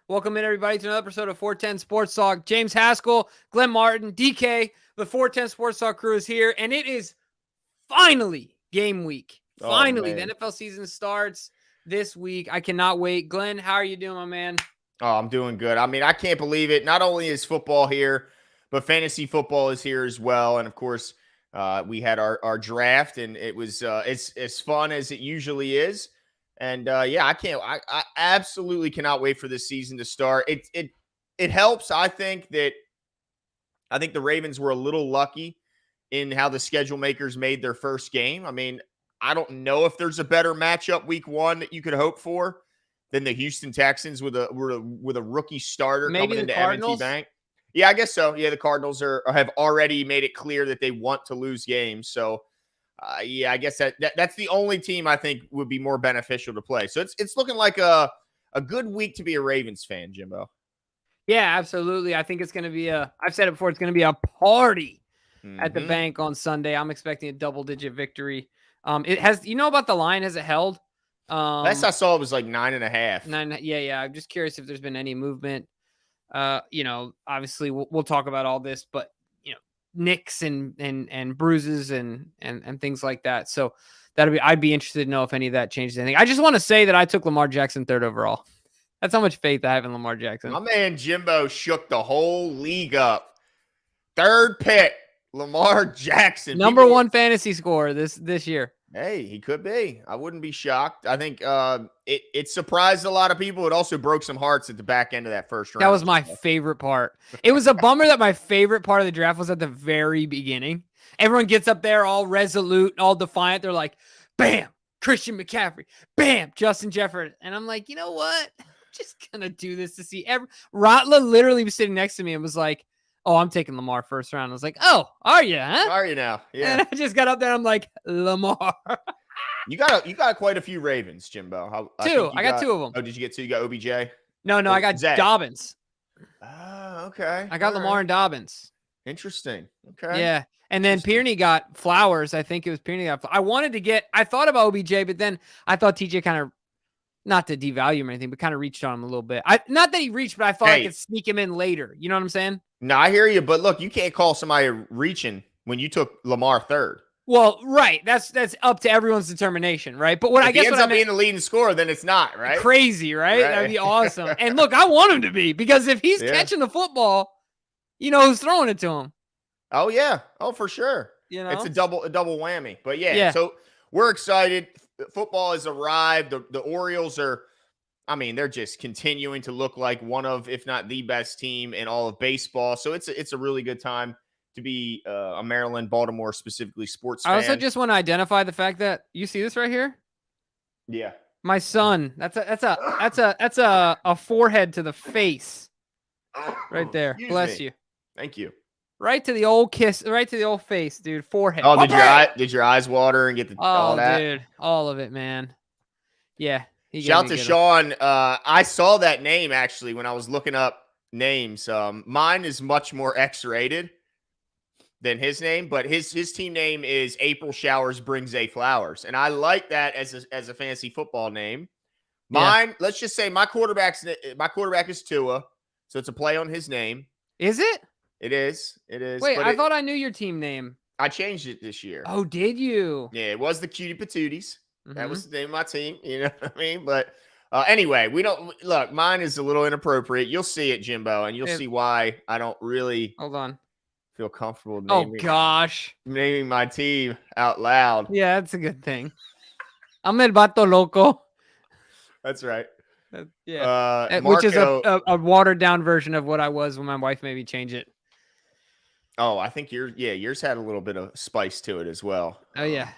Welcome in, everybody, to another episode of 410 Sports Talk. James Haskell, Glenn Martin, DK, the 410 Sports Talk crew is here, and it is finally game week. Finally, the NFL season starts this week. I cannot wait. Glenn, how are you doing, my man? Oh, I'm doing good. I mean, I can't believe it. Not only is football here, but fantasy football is here as well. And of course, we had our draft, and it was it's as fun as it usually is. And yeah, I absolutely cannot wait for this season to start. It helps. I think the Ravens were a little lucky in how the schedule makers made their first game. I mean, I don't know if there's a better matchup week one that you could hope for than the Houston Texans with a rookie starter Maybe coming the into Cardinals? M&T Bank. Yeah, I guess so. Yeah, the Cardinals have already made it clear that they want to lose games. So, yeah, I guess that's the only team I think would be more beneficial to play. So it's looking like a good week to be a Ravens fan, Jimbo. Yeah, absolutely. I think it's going to be I've said it before, it's going to be a party at the Mm-hmm. bank on Sunday. I'm expecting a double-digit victory. It has, about the line? Has it held? Last I saw it was like 9.5. Yeah. I'm just curious if there's been any movement. Obviously we'll talk about all this, but nicks and bruises and things like that. So I'd be interested to know if any of that changes anything. I just want to say that I took Lamar Jackson 3rd overall. That's how much faith I have in Lamar Jackson. My man Jimbo shook the whole league up. 3rd pick, Lamar Jackson. Number one fantasy scorer this year. Hey, he could be. I wouldn't be shocked. I think it surprised a lot of people. It also broke some hearts at the back end of that first round. That was my favorite part. It was a bummer that my favorite part of the draft was at the very beginning. Everyone gets up there all resolute, all defiant. They're like, bam, Christian McCaffrey. Bam, Justin Jefferson. And I'm like, you know what? I'm just going to do this to see. Rotla literally was sitting next to me and was like, oh, I'm taking Lamar first round. I was like, oh, are you, huh? Are you now? Yeah. And I just got up there. I'm like, Lamar. You got quite a few Ravens, Jimbo. I got 2 of them. Oh, did you get 2? You got OBJ? No, I got Zach. Dobbins. Oh, okay. I got Lamar and Dobbins. Interesting. Okay. Yeah. And then Pearney got Flowers. I think it was Pearney got I thought about OBJ, but then I thought TJ kind of, not to devalue him or anything, but kind of reached on him a little bit. Not that he reached, but I thought I could sneak him in later. You know what I'm saying? No, I hear you. But look, you can't call somebody reaching when you took Lamar 3rd. Well, right. That's up to everyone's determination, right? But what if I guess he ends up being the leading scorer, then it's not, right? Crazy, right? That'd be awesome. And look, I want him to be, because if he's catching the football, who's throwing it to him. Oh yeah. Oh, for sure. It's a double whammy. But yeah. So we're excited. Football has arrived. The Orioles are, I mean, they're just continuing to look like one of, if not the best team in all of baseball. So it's a really good time to be a Maryland, Baltimore specifically sports fan. I also just want to identify the fact that you see this right here. Yeah, my son. That's a forehead to the face, right there. Bless you. Thank you. Right to the old kiss. Right to the old face, dude. Forehead. Oh, did your eyes water and get all that? Dude, all of it, man. Yeah. Shout out to Sean. I saw that name actually when I was looking up names. Mine is much more X-rated than his name, but his team name is April Showers Brings a Flowers, and I like that as a fantasy football name. Mine, let's just say my quarterback is Tua, so it's a play on his name. Is it? It is. Wait, I thought I knew your team name. I changed it this year. Oh, did you? Yeah, it was the Cutie Patooties. Mm-hmm. That was the name of my team. You know what I mean? But anyway, we don't look. Mine is a little inappropriate. You'll see it, Jimbo, and you'll see why I don't really feel comfortable naming my team out loud. Yeah, that's a good thing. I'm el Vato Loco. That's right. Yeah, which is a watered down version of what I was when my wife made me change it. Oh, I think yours had a little bit of spice to it as well. Oh yeah.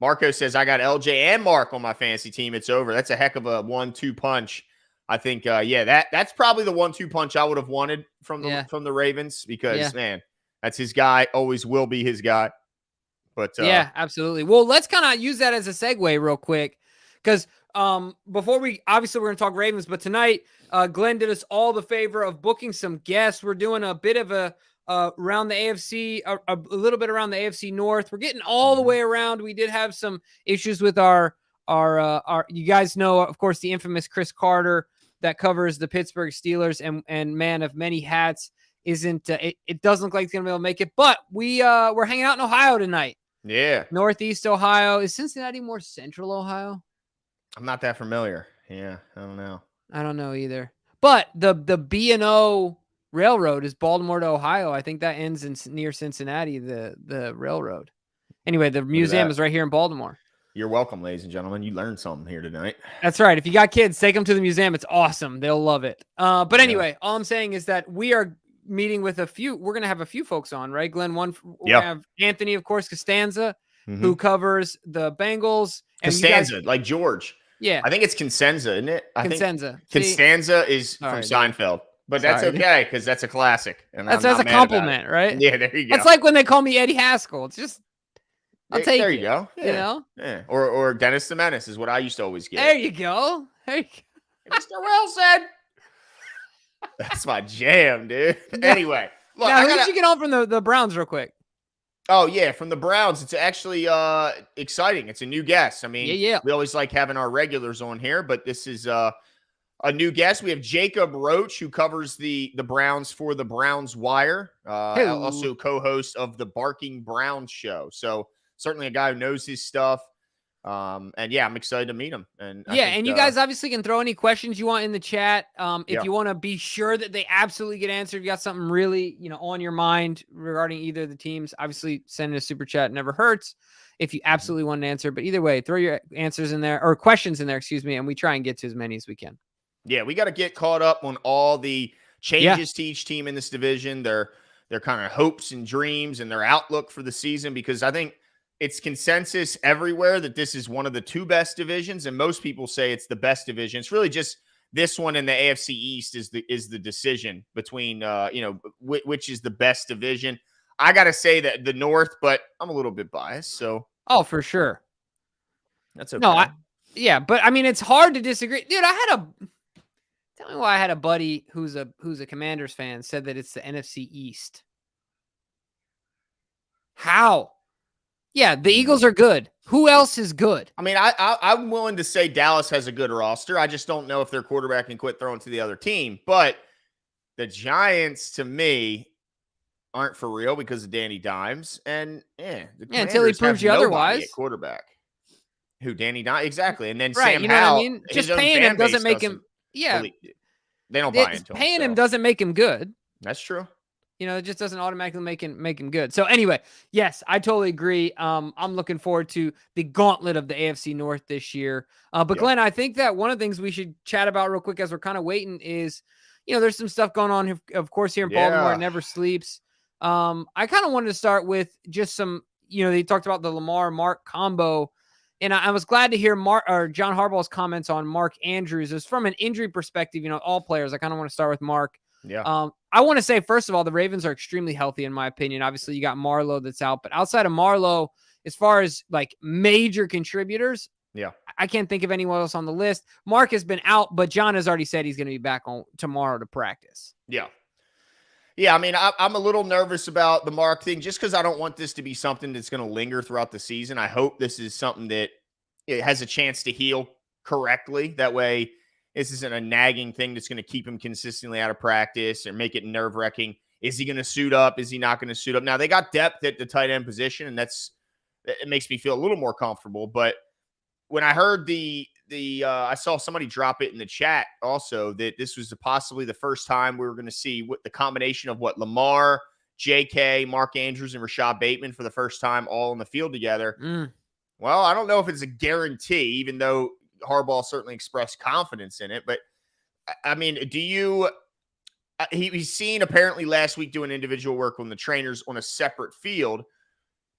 Marco says, I got LJ and Mark on my fantasy team. It's over. That's a heck of a 1-2 punch. I think, that's probably the 1-2 punch I would have wanted from the Ravens because, man, that's his guy. Always will be his guy. But yeah, absolutely. Well, let's kind of use that as a segue real quick because before we're going to talk Ravens, but tonight, Glenn did us all the favor of booking some guests. We're doing a bit of around the AFC, a little bit around the AFC North. We're getting all the way around. We did have some issues with our you guys know, of course, the infamous Chris Carter that covers the Pittsburgh Steelers and man of many hats, isn't it doesn't look like he's gonna be able to make it, but we're hanging out in Ohio tonight. Yeah. Northeast Ohio. Is Cincinnati more central Ohio? I'm not that familiar. Yeah, I don't know. I don't know either. But the B&O Railroad is Baltimore to Ohio. I think that ends near Cincinnati, the railroad. Anyway, the museum is right here in Baltimore. You're welcome, ladies and gentlemen. You learned something here tonight. That's right. If you got kids, take them to the museum. It's awesome. They'll love it. But anyway, all I'm saying is that we are meeting with we're going to have a few folks on, right, Glenn? We're going to have Anthony, of course, Costanza, who covers the Bengals. And Costanza, like George. Yeah. I think it's Consenza, isn't it? Consenza. Costanza is from Seinfeld. But that's okay, because that's a classic. And that's a compliment, right? Yeah, there you go. That's like when they call me Eddie Haskell. It's just, I'll take it. There you go. Yeah. You know? Yeah. Or Dennis the Menace is what I used to always get. There you go. Mr. Wilson. That's my jam, dude. Anyway. Look, now, who did you get on from the Browns real quick? Oh, yeah, from the Browns. It's actually exciting. It's a new guest. I mean, we always like having our regulars on here, but this is a new guest. We have Jacob Roach, who covers the Browns for the Browns Wire, also co-host of the Barking Browns show. So certainly a guy who knows his stuff. And yeah, I'm excited to meet him. And and you guys obviously can throw any questions you want in the chat. If you want to be sure that they absolutely get answered, you got something really, on your mind regarding either of the teams, obviously sending a super chat never hurts if you absolutely want an answer. But either way, throw your answers in there or questions in there, and we try and get to as many as we can. Yeah, we got to get caught up on all the changes to each team in this division, their kind of hopes and dreams and their outlook for the season, because I think it's consensus everywhere that this is one of the two best divisions, and most people say it's the best division. It's really just this one and the AFC East is the decision between which is the best division. I got to say that the North, but I'm a little bit biased, so for sure, that's okay. No, but I mean it's hard to disagree, dude. Tell me why I had a buddy who's a Commanders fan said that it's the NFC East. How? Yeah, the Eagles are good. Who else is good? I mean, I'm willing to say Dallas has a good roster. I just don't know if their quarterback can quit throwing to the other team. But the Giants, to me, aren't for real because of Danny Dimes. And the until he proves you otherwise. At quarterback. Who, Danny Dimes? Exactly. And then right, Sam you know Howell. What I mean? Just paying him doesn't make him. Yeah. They don't buy into him. Paying him doesn't make him good. That's true. It just doesn't automatically make him good. So anyway, yes, I totally agree. I'm looking forward to the gauntlet of the AFC North this year. But Glenn, I think that one of the things we should chat about real quick as we're kind of waiting is, there's some stuff going on, of course, here in Baltimore. It never sleeps. I kind of wanted to start with just some, they talked about the Lamar-Mark combo. And I was glad to hear John Harbaugh's comments on Mark Andrews. It's from an injury perspective, all players. I kind of want to start with Mark. Yeah. I want to say, first of all, the Ravens are extremely healthy, in my opinion. Obviously, you got Marlowe that's out. But outside of Marlowe, as far as like major contributors, I can't think of anyone else on the list. Mark has been out, but John has already said he's going to be back on tomorrow to practice. Yeah. Yeah, I mean, I'm a little nervous about the Mark thing just because I don't want this to be something that's going to linger throughout the season. I hope this is something that it has a chance to heal correctly. That way, this isn't a nagging thing that's going to keep him consistently out of practice or make it nerve-wracking. Is he going to suit up? Is he not going to suit up? Now, they got depth at the tight end position, and it makes me feel a little more comfortable. But when I heard I saw somebody drop it in the chat also that this was possibly the first time we were going to see what the combination of Lamar, JK, Mark Andrews, and Rashad Bateman for the first time all in the field together. Well, I don't know if it's a guarantee, even though Harbaugh certainly expressed confidence in it. But, I mean, he's seen apparently last week doing individual work on the trainers on a separate field,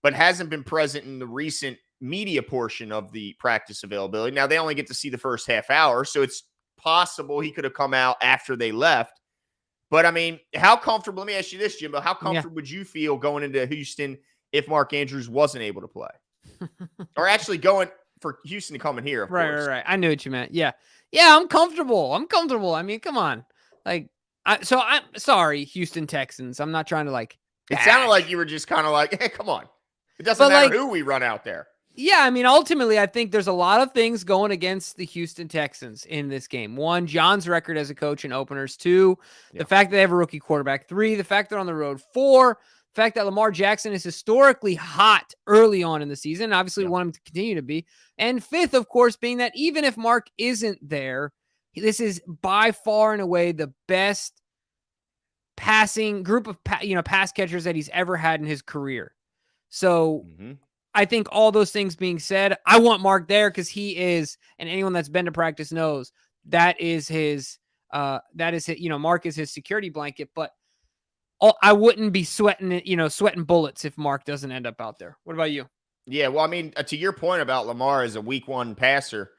but hasn't been present in the recent media portion of the practice availability. Now, they only get to see the first half hour, so it's possible he could have come out after they left. But, I mean, how comfortable – let me ask you this, Jimbo. How comfortable would you feel going into Houston if Mark Andrews wasn't able to play? Or actually going for Houston to come in here, of course. Right. I knew what you meant. Yeah, I'm comfortable. I mean, come on. Like, I'm sorry, Houston Texans. I'm not trying to, like – It sounded like you were just kind of like, hey, come on. It doesn't matter who we run out there. Yeah, I mean, ultimately, I think there's a lot of things going against the Houston Texans in this game. One, John's record as a coach in openers. Two, the Yeah. fact that they have a rookie quarterback. Three, the fact they're on the road. Four, the fact that Lamar Jackson is historically hot early on in the season. Obviously, we Yeah. want him to continue to be. And fifth, of course, being that even if Mark isn't there, this is by far and away the best passing group of pass catchers that he's ever had in his career. So Mm-hmm. I think all those things being said, I want Mark there because he is, and anyone that's been to practice knows that is his, Mark is his security blanket. But I wouldn't be sweating bullets if Mark doesn't end up out there. What about you? Yeah. Well, I mean, to your point about Lamar as a week one passer,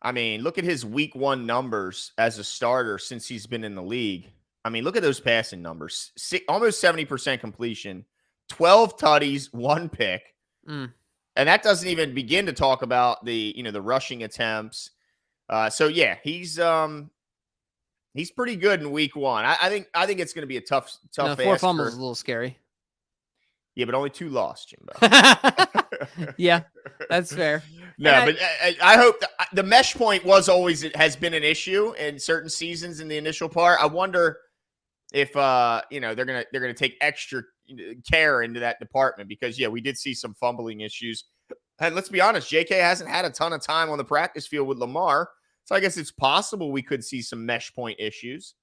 I mean, look at his week one numbers as a starter since he's been in the league. I mean, look at those passing numbers. Almost 70% completion, 12 tutties, 1 pick. Mm. And that doesn't even begin to talk about the rushing attempts. So yeah, he's pretty good in week one. I think it's going to be a tough No, 4 ask fumbles for, is a little scary. yeah, but only 2 lost, Jimbo. Yeah, that's fair. No, but I hope the mesh point it has been an issue in certain seasons in the initial part. I wonder if they're gonna take extra care into that department because yeah, we did see some fumbling issues. And let's be honest, JK hasn't had a ton of time on the practice field with Lamar, so I guess it's possible we could see some mesh point issues.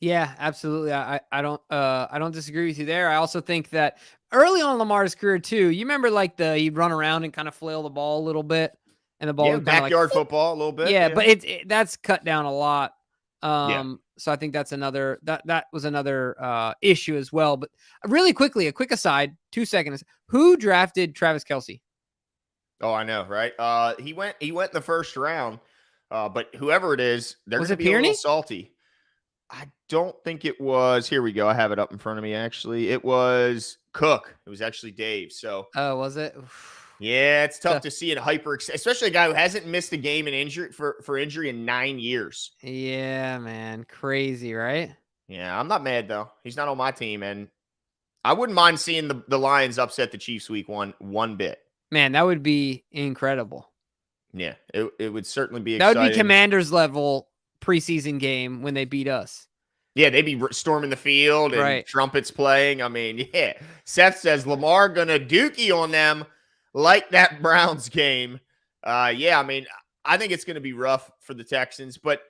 Yeah, absolutely. I don't disagree with you there. I also think that early on in Lamar's career too, you remember like he'd run around and kind of flail the ball a little bit, and the ball Yeah, would kind of like backyard football a little bit. yeah, but that's cut down a lot. Yeah. So I think that's another that was another issue as well. But really quickly, a quick aside, 2 seconds. Who drafted Travis Kelce? Oh, I know, right? He went in the first round. But whoever it is, they're Was going to it be a little Pearney? salty. I don't think it was. Here we go. I have it up in front of me. Actually, it was Cook. It was actually Dave. So, Oh, was it? yeah, it's tough Tough. to see especially a guy who hasn't missed a game in injury for injury in 9 years. Yeah, man, crazy, right? Yeah, I'm not mad though. He's not on my team, and I wouldn't mind seeing the Lions upset the Chiefs week one bit. Man, that would be incredible. Yeah, it would certainly be That exciting. would be Commanders level preseason game when they beat us. Yeah, they'd be storming the field and Right. trumpets playing. I mean, yeah. Seth says Lamar gonna dookie on them like that Browns game. Yeah, I mean, I think it's gonna be rough for the Texans, but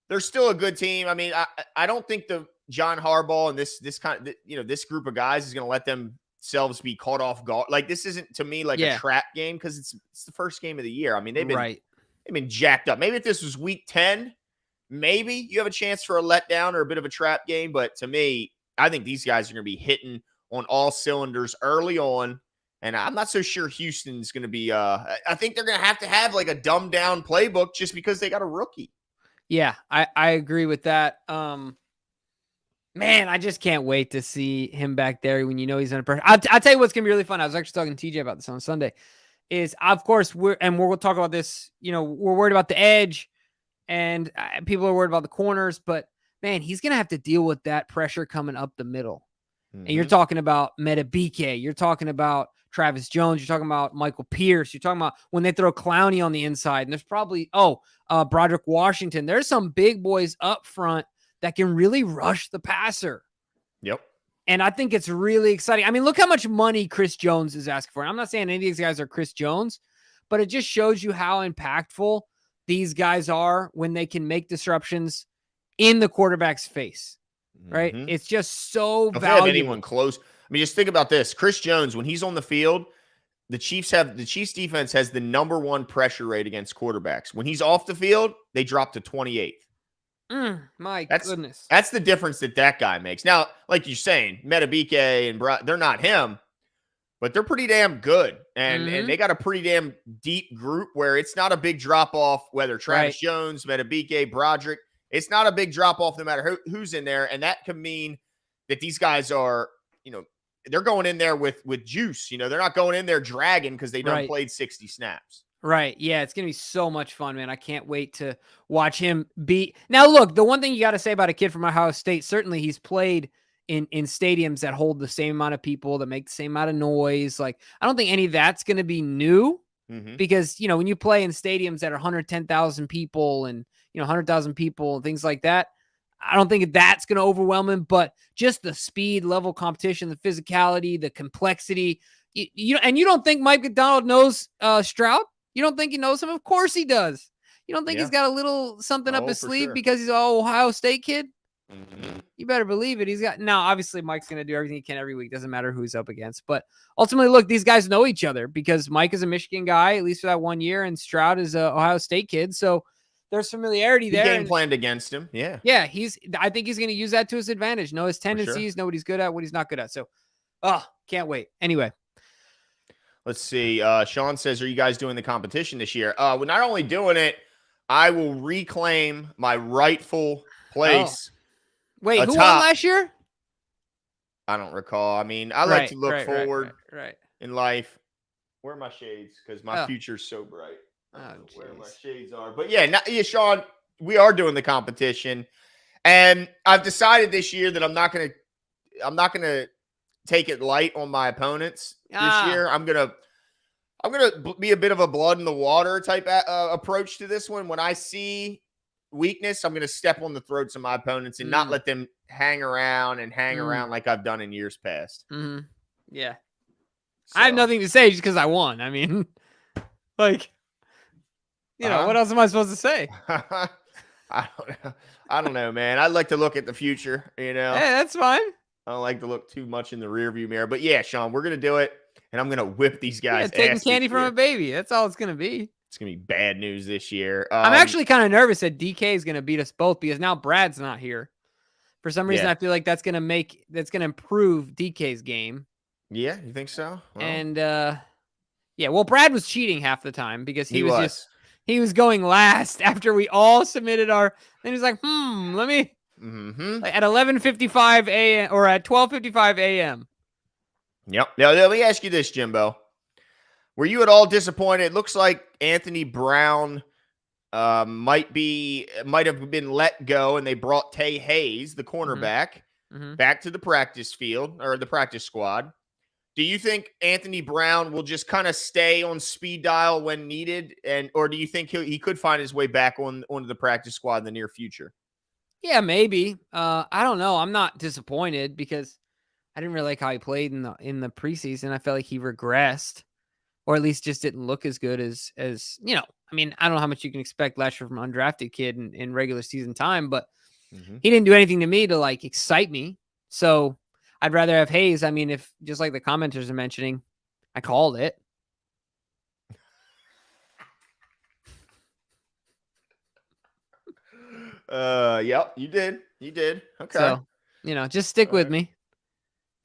they're still a good team. I mean, I don't think the John Harbaugh and this kind of this group of guys is gonna let themselves be caught off guard. Like this isn't to me like a trap game because it's the first game of the year. I mean, they've been jacked up. Maybe if this was week 10. Maybe you have a chance for a letdown or a bit of a trap game. But to me, I think these guys are going to be hitting on all cylinders early on. And I'm not so sure Houston's going to be I think they're going to have like a dumbed down playbook just because they got a rookie. Yeah, I agree with that. Man, I just can't wait to see him back there when he's under pressure. I'll tell you what's going to be really fun. I was actually talking to TJ about this on Sunday. Is, of course, we'll talk about this. We're worried about the edge. And people are worried about the corners, but man, he's going to have to deal with that pressure coming up the middle. Mm-hmm. And you're talking about Metabike. You're talking about Travis Jones. You're talking about Michael Pierce. You're talking about when they throw Clowney on the inside. And there's probably, Broderick Washington. There's some big boys up front that can really rush the passer. Yep. And I think it's really exciting. I mean, look how much money Chris Jones is asking for. And I'm not saying any of these guys are Chris Jones, but it just shows you how impactful these guys are when they can make disruptions in the quarterback's face, right? Mm-hmm. It's just so valuable. If they have anyone close. I mean, just think about this. Chris Jones, when he's on the field, the Chiefs defense has the #1 pressure rate against quarterbacks. When he's off the field, they drop to 28th. Goodness. That's the difference that guy makes. Now, like you're saying, Metabike and they're not him, but they're pretty damn good. And they got a pretty damn deep group where it's not a big drop-off, whether Travis Jones, Metabike, Broderick. It's not a big drop-off no matter who's in there. And that can mean that these guys are, they're going in there with juice. They're not going in there dragging because they done played 60 snaps. Right. Yeah, it's going to be so much fun, man. I can't wait to watch him be. Now, look, the one thing you got to say about a kid from Ohio State, certainly he's played in stadiums that hold the same amount of people, that make the same amount of noise. Like, I don't think any of that's going to be new, because, when you play in stadiums that are 110,000 people and, 100,000 people and things like that, I don't think that's going to overwhelm him, but just the speed, level competition, the physicality, the complexity. And you don't think Mike McDonald knows Stroud? You don't think he knows him? Of course he does. You don't think he's got a little something up his sleeve because he's an Ohio State kid? You better believe it. He's got now. Obviously, Mike's going to do everything he can every week. Doesn't matter who he's up against. But ultimately, look, these guys know each other because Mike is a Michigan guy, at least for that 1 year, and Stroud is a Ohio State kid. So there's familiarity there. Game planned against him. Yeah. Yeah. I think he's going to use that to his advantage. Know his tendencies, know what he's good at, what he's not good at. So, can't wait. Anyway. Let's see. Sean says, are you guys doing the competition this year? We're not only doing it, I will reclaim my rightful place. Wait, who won last year? I don't recall. I mean, I like to look forward in life. Where are my shades? Because my future's so bright. I don't know where my shades are. But yeah, Sean, we are doing the competition. And I've decided this year that I'm not gonna take it light on my opponents this year. I'm gonna be a bit of a blood in the water type approach to this one. When I see weakness, I'm going to step on the throats of my opponents and not let them hang around like I've done in years past. Yeah. So. I have nothing to say just because I won. I mean, what else am I supposed to say? I don't know, man. I'd like to look at the future, Hey, that's fine. I don't like to look too much in the rearview mirror. But yeah, Sean, we're going to do it. And I'm going to whip these guys. Taking candy from a baby. That's all it's going to be. It's going to be bad news this year. I'm actually kind of nervous that DK is going to beat us both because now Brad's not here. For some reason, I feel like that's going to improve DK's game. Yeah, you think so? Well. And Brad was cheating half the time because he was going last after we all submitted our. Then he's like, let me at 11:55 a.m. or at 12:55 a.m. Yep. Now, let me ask you this, Jimbo. Were you at all disappointed? It looks like Anthony Brown might have been let go, and they brought Tay Hayes, the cornerback, back to the practice field or the practice squad. Do you think Anthony Brown will just kind of stay on speed dial when needed, or do you think he could find his way back onto the practice squad in the near future? Yeah, maybe. I don't know. I'm not disappointed because I didn't really like how he played in the preseason. I felt like he regressed, or at least just didn't look as good as I mean, I don't know how much you can expect last year from an undrafted kid in regular season time, but he didn't do anything to me to excite me. So I'd rather have Hayes. I mean, if just like the commenters are mentioning, I called it. Yep, you did. Okay. So, just stick with me.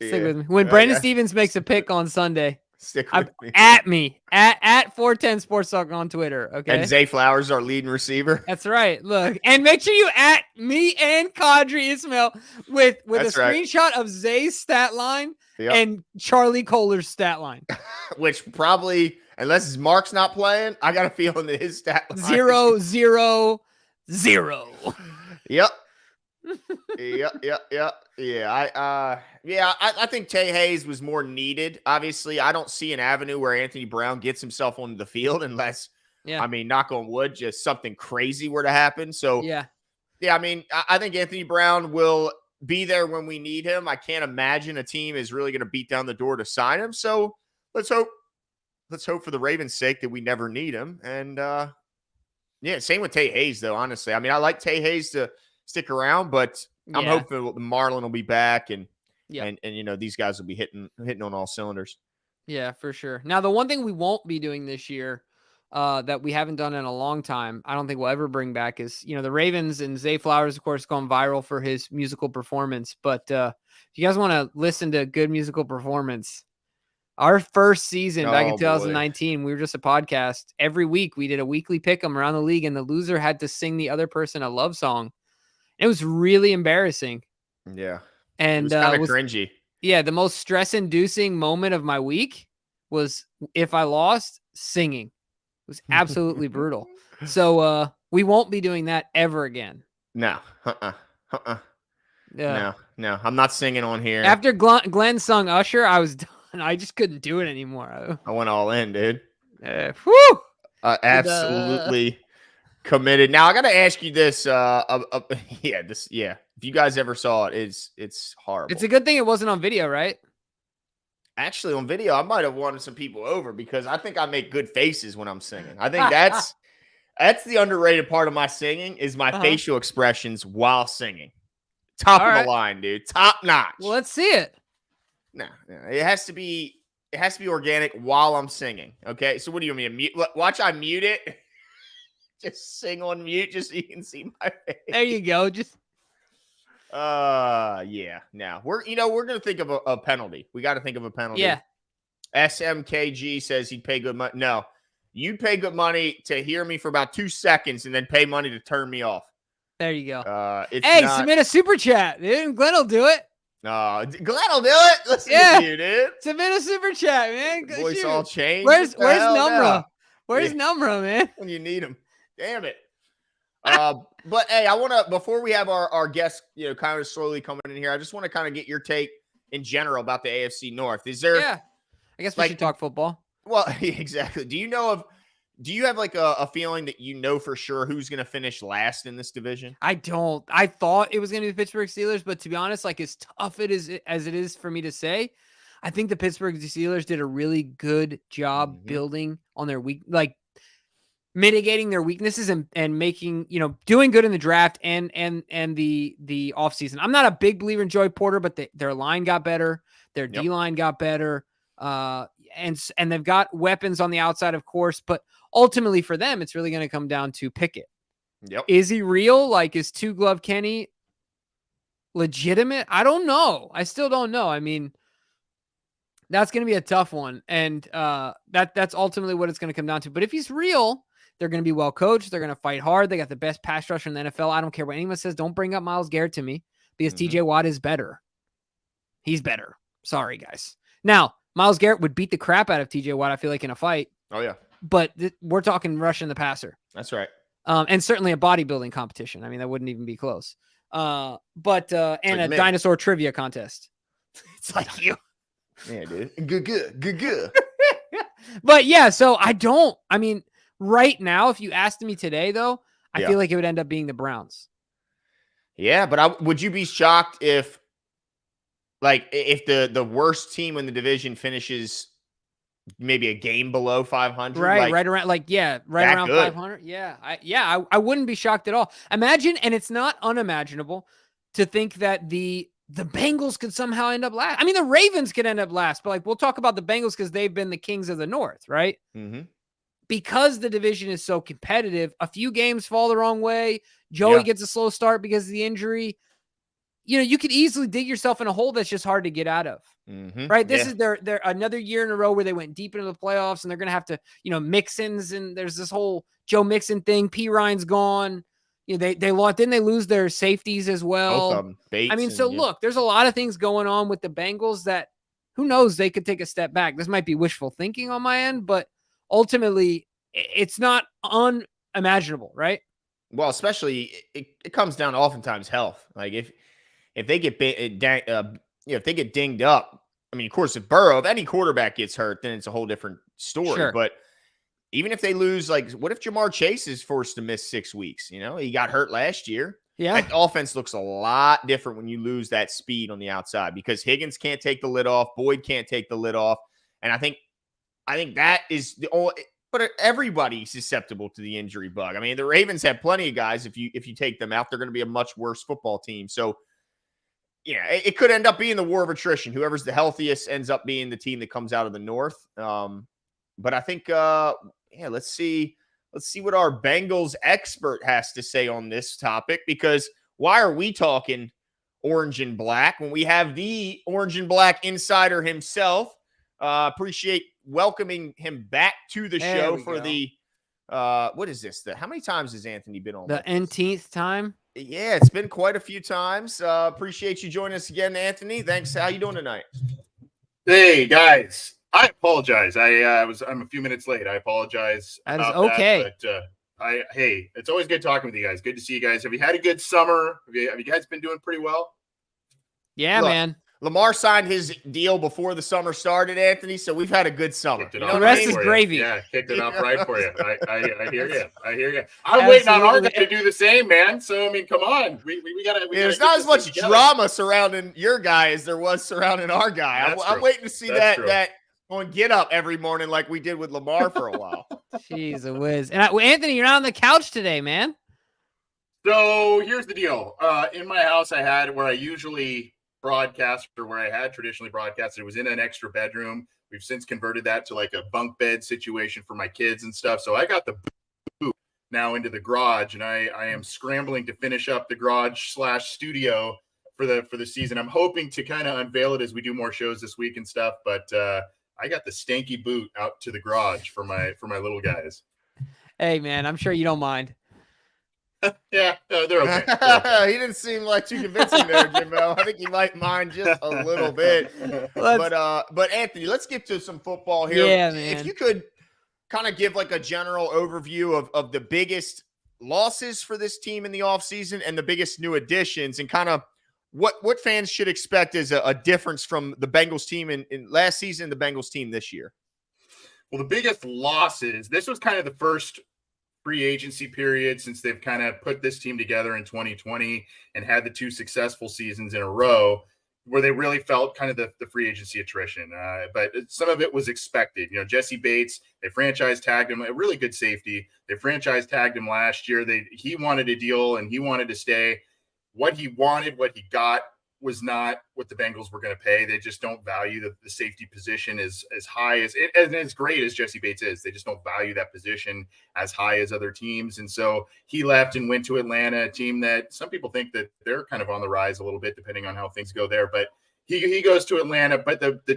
Stick with me. When Brandon Stevens makes a pick on Sunday, stick with me. At me. At 410 Sports Talk on Twitter. Okay. And Zay Flowers, our leading receiver. That's right. Look. And make sure you at me and Kadri Ismail with a screenshot of Zay's stat line and Charlie Kohler's stat line. Which probably, unless Mark's not playing, I got a feeling that his stat line 0, 0, 0. Yep. Yeah. I think Tay Hayes was more needed. Obviously, I don't see an avenue where Anthony Brown gets himself onto the field unless, I mean, knock on wood, just something crazy were to happen. So, I mean, I think Anthony Brown will be there when we need him. I can't imagine a team is really going to beat down the door to sign him. So let's hope for the Ravens' sake that we never need him. And same with Tay Hayes, though, honestly. I mean, I like Tay Hayes to stick around, but I'm hoping Marlon will be back and these guys will be hitting on all cylinders. Yeah, for sure. Now, the one thing we won't be doing this year that we haven't done in a long time, I don't think we'll ever bring back is, the Ravens and Zay Flowers, of course, gone viral for his musical performance. But if you guys want to listen to a good musical performance, our first season back in 2019, we were just a podcast. Every week we did a weekly pick 'em around the league, and the loser had to sing the other person a love song. It was really embarrassing. Yeah. And it was kind of cringy. Yeah. The most stress-inducing moment of my week was if I lost singing. It was absolutely brutal. So we won't be doing that ever again. No. No. I'm not singing on here. After Glenn sung Usher, I was done. I just couldn't do it anymore. I went all in, dude. Whew. Absolutely committed. Now I got to ask you this. Yeah. If you guys ever saw it, it's horrible. It's a good thing it wasn't on video, right? Actually, on video, I might have wanted some people over because I think I make good faces when I'm singing. I think that's the underrated part of my singing is my facial expressions while singing. Top of the line, dude. Top notch. Well, let's see it. No, it has to be organic while I'm singing. Okay. So what do you mean? Mute? Watch, I mute it. Just sing on mute just so you can see my face. There you go. Just yeah. Now we're gonna think of a penalty. We got to think of a penalty. Yeah. SMKG says he'd pay good money. No, you'd pay good money to hear me for about 2 seconds and then pay money to turn me off. There you go. Hey, submit a super chat, dude. Glenn will do it. Glenn will do it. Listen to you, dude. Submit a super chat, man. Voice all changed. Where's Numra? Where's Numra, man? When you need him. Damn it. But hey, I want to, before we have our guests, kind of slowly coming in here, I just want to kind of get your take in general about the AFC North. Is there? Yeah, I guess we should talk football. Well, exactly. Do you have like a feeling that for sure who's going to finish last in this division? I don't. I thought it was going to be the Pittsburgh Steelers, but to be honest, like as tough as it is for me to say, I think the Pittsburgh Steelers did a really good job building on their mitigating their weaknesses and making, doing good in the draft and the offseason. I'm not a big believer in Joey Porter, but their line got better. Their D-line got better. And they've got weapons on the outside, of course, but ultimately for them, it's really going to come down to Pickett. Yep. Is he real? Like, is Two Glove Kenny legitimate? I don't know. I still don't know. I mean, that's going to be a tough one. And that's ultimately what it's going to come down to. But if he's real, they're going to be well coached. They're going to fight hard. They got the best pass rusher in the NFL. I don't care what anyone says. Don't bring up Myles Garrett to me because TJ Watt is better. He's better. Sorry, guys. Now, Myles Garrett would beat the crap out of TJ Watt, I feel like, in a fight. Oh, yeah. But we're talking rushing the passer. That's right. And certainly a bodybuilding competition. I mean, that wouldn't even be close. And a dinosaur trivia contest. It's like you. Yeah, dude. Good. But yeah, so right now, if you asked me today, though, I feel like it would end up being the Browns. Yeah, but would you be shocked if the worst team in the division finishes maybe a game below 500? Right around, right around 500. Yeah, I wouldn't be shocked at all. Imagine, and it's not unimaginable to think that the Bengals could somehow end up last. I mean, the Ravens could end up last, but we'll talk about the Bengals because they've been the kings of the North, right? Mm-hmm. Because the division is so competitive, a few games fall the wrong way. Joey gets a slow start because of the injury. You could easily dig yourself in a hole that's just hard to get out of. Mm-hmm. Right? This is their another year in a row where they went deep into the playoffs, and they're going to have to, Mixons, and there's this whole Joe Mixon thing. P. Ryan's gone. They lost. Didn't they lose their safeties as well? Both of them. Bates look, there's a lot of things going on with the Bengals that who knows, they could take a step back. This might be wishful thinking on my end, but ultimately it's not unimaginable, right? Well, especially it comes down to oftentimes health. Like if they get if they get dinged up, I mean, of course, if any quarterback gets hurt, then it's a whole different story. Sure. But even if they lose, what if Jamar Chase is forced to miss 6 weeks? He got hurt last year. Yeah. That offense looks a lot different when you lose that speed on the outside because Higgins can't take the lid off. Boyd can't take the lid off. And I think that is the only, but everybody's susceptible to the injury bug. I mean, the Ravens have plenty of guys. If you take them out, they're going to be a much worse football team. So, it could end up being the war of attrition. Whoever's the healthiest ends up being the team that comes out of the North. But I think, let's see what our Bengals expert has to say on this topic, because why are we talking orange and black when we have the orange and black insider himself? Appreciate welcoming him back to the show for the, what is this? How many times has Anthony been on? The nth time? Yeah, it's been quite a few times. Appreciate you joining us again, Anthony. Thanks. How you doing tonight? Hey, guys. I apologize. I'm a few minutes late. I apologize. That is okay. But hey, it's always good talking with you guys. Good to see you guys. Have you had a good summer? Have you guys been doing pretty well? Yeah, man. Lamar signed his deal before the summer started, Anthony. So we've had a good summer. Kicked it You off know The what I rest mean? is gravy. Yeah, kicked it You off know right what for I'm you. saying? I hear you. I hear you. I'm waiting on our guy Absolutely. to do the same, man. So I mean, come on, we gotta. There's get not this as much thing together. drama surrounding your guy as there was surrounding our guy. That's I'm true. waiting to see That's that true. that on Get Up every morning like we did with Lamar for a while. Jeez, a whiz. And Anthony, you're not on the couch today, man. So here's the deal. In my house, I had where I usually broadcast, or where I had traditionally broadcasted. It was in an extra bedroom. We've since converted that to like a bunk bed situation for my kids and stuff. So I got the boot now into the garage, and I am scrambling to finish up the garage / studio for the season. I'm hoping to kind of unveil it as we do more shows this week and stuff. But I got the stanky boot out to the garage for my little guys. Hey, man, I'm sure you don't mind. Yeah, they're okay. They're okay. He didn't seem like too convincing there, Jimbo. I think he might mind just a little bit. But Anthony, let's get to some football here. Yeah, man. If you could kind of give like a general overview of the biggest losses for this team in the offseason and the biggest new additions, and kind of what fans should expect as a difference from the Bengals team in last season and the Bengals team this year. Well, the biggest losses, this was kind of the first free agency period since they've kind of put this team together in 2020 and had the 2 successful seasons in a row where they really felt kind of the free agency attrition. But some of it was expected. You know, Jesse Bates, they franchise tagged him, a really good safety. They franchise tagged him last year. He wanted a deal and he wanted to stay. What he wanted, what he got was not what the Bengals were going to pay. They just don't value the safety position as high as it, and as great as Jesse Bates is. They just don't value that position as high as other teams. And so he left and went to Atlanta, a team that some people think that they're kind of on the rise a little bit, depending on how things go there. But he goes to Atlanta. But the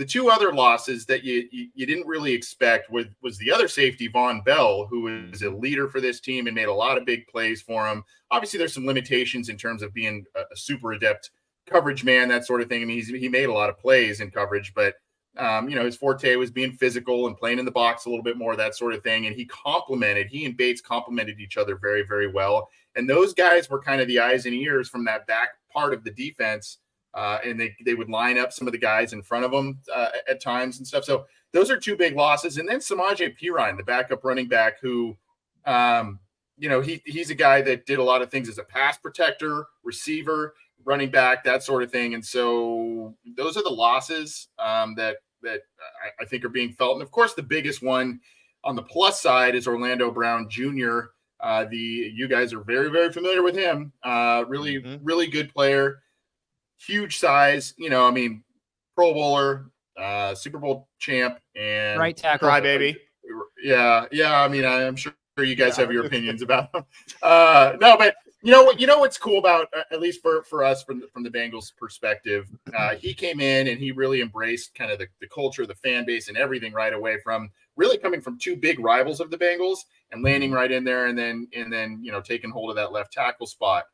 two other losses that you didn't really expect was the other safety, Von Bell, who is a leader for this team and made a lot of big plays for him. Obviously, there's some limitations in terms of being a super adept coverage man, that sort of thing. I mean, he made a lot of plays in coverage, but his forte was being physical and playing in the box a little bit more, that sort of thing. And he and Bates complemented each other very, very well. And those guys were kind of the eyes and ears from that back part of the defense. And they would line up some of the guys in front of them at times and stuff. So those are 2 big losses. And then Samaje Perine, the backup running back, who, he's a guy that did a lot of things as a pass protector, receiver, running back, that sort of thing. And so those are the losses that I think are being felt. And of course, the biggest one on the plus side is Orlando Brown Jr. You guys are very, very familiar with him. Really good player. Huge size, Pro Bowler, Super Bowl champ, and Right tackle. Crybaby. Yeah. I mean, I'm sure you guys have your opinions about him. No, but you know what's cool about, at least for us from the Bengals perspective, he came in and he really embraced kind of the culture, the fan base, and everything right away, from really coming from 2 big rivals of the Bengals and landing right in there, and then taking hold of that left tackle spot.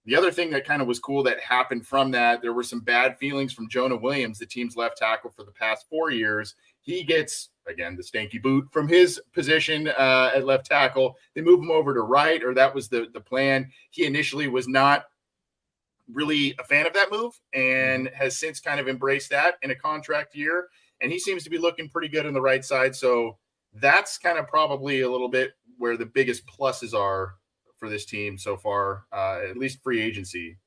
The other thing that kind of was cool that happened from that, there were some bad feelings from Jonah Williams, the team's left tackle for the past 4 years. He gets, again, the stanky boot from his position at left tackle. They move him over to right, or that was the plan. He initially was not really a fan of that move and has since kind of embraced that in a contract year. And he seems to be looking pretty good on the right side. So that's kind of probably a little bit where the biggest pluses are for this team so far, at least free agency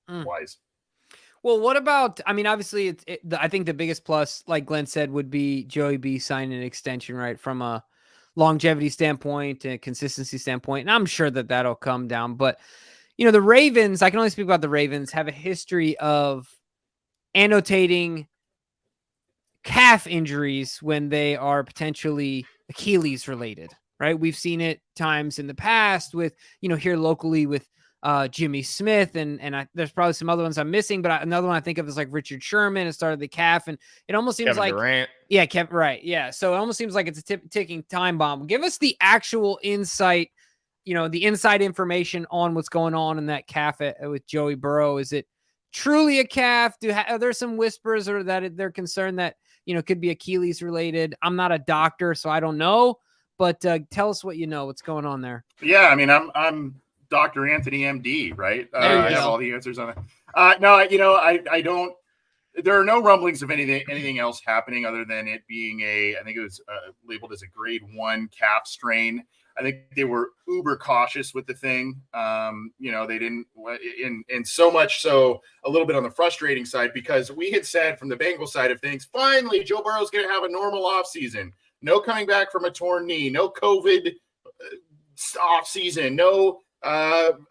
wise. Well, what about, I mean, obviously I think the biggest plus, like Glenn said, would be Joey B signing an extension, right? From a longevity standpoint and consistency standpoint. And I'm sure that'll come down, but the Ravens, I can only speak about the Ravens, have a history of annotating calf injuries when they are potentially Achilles related. Right. We've seen it times in the past with, here locally with Jimmy Smith and there's probably some other ones I'm missing, but another one I think of is like Richard Sherman. It started the calf, and it almost seems Kevin like Durant. Yeah, Kevin. Right. Yeah. So it almost seems like it's a ticking time bomb. Give us the actual insight, the inside information on what's going on in that calf with Joey Burrow. Is it truly a calf? Are there some whispers or that they're concerned that, could be Achilles related? I'm not a doctor, so I don't know. But tell us what you know. What's going on there? Yeah, I mean, I'm Dr. Anthony MD, right? There I you have go. all the answers on it. No, I don't. There are no rumblings of anything else happening other than it being I think it was labeled as a grade 1 calf strain. I think they were uber cautious with the thing. They didn't, and so much so a little bit on the frustrating side, because we had said from the Bengals side of things, finally, Joe Burrow's going to have a normal offseason. No coming back from a torn knee, no COVID offseason, no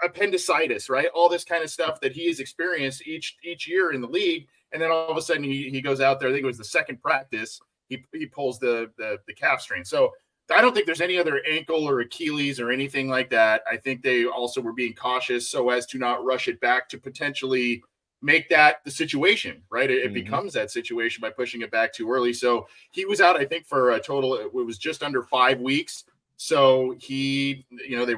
appendicitis, right? All this kind of stuff that he has experienced each year in the league. And then all of a sudden he goes out there. I think it was the second practice. He pulls the calf strain. So I don't think there's any other ankle or Achilles or anything like that. I think they also were being cautious so as to not rush it back to potentially make that the situation, right? It becomes that situation by pushing it back too early. So he was out, I think, for a total, it was just under 5 weeks. So they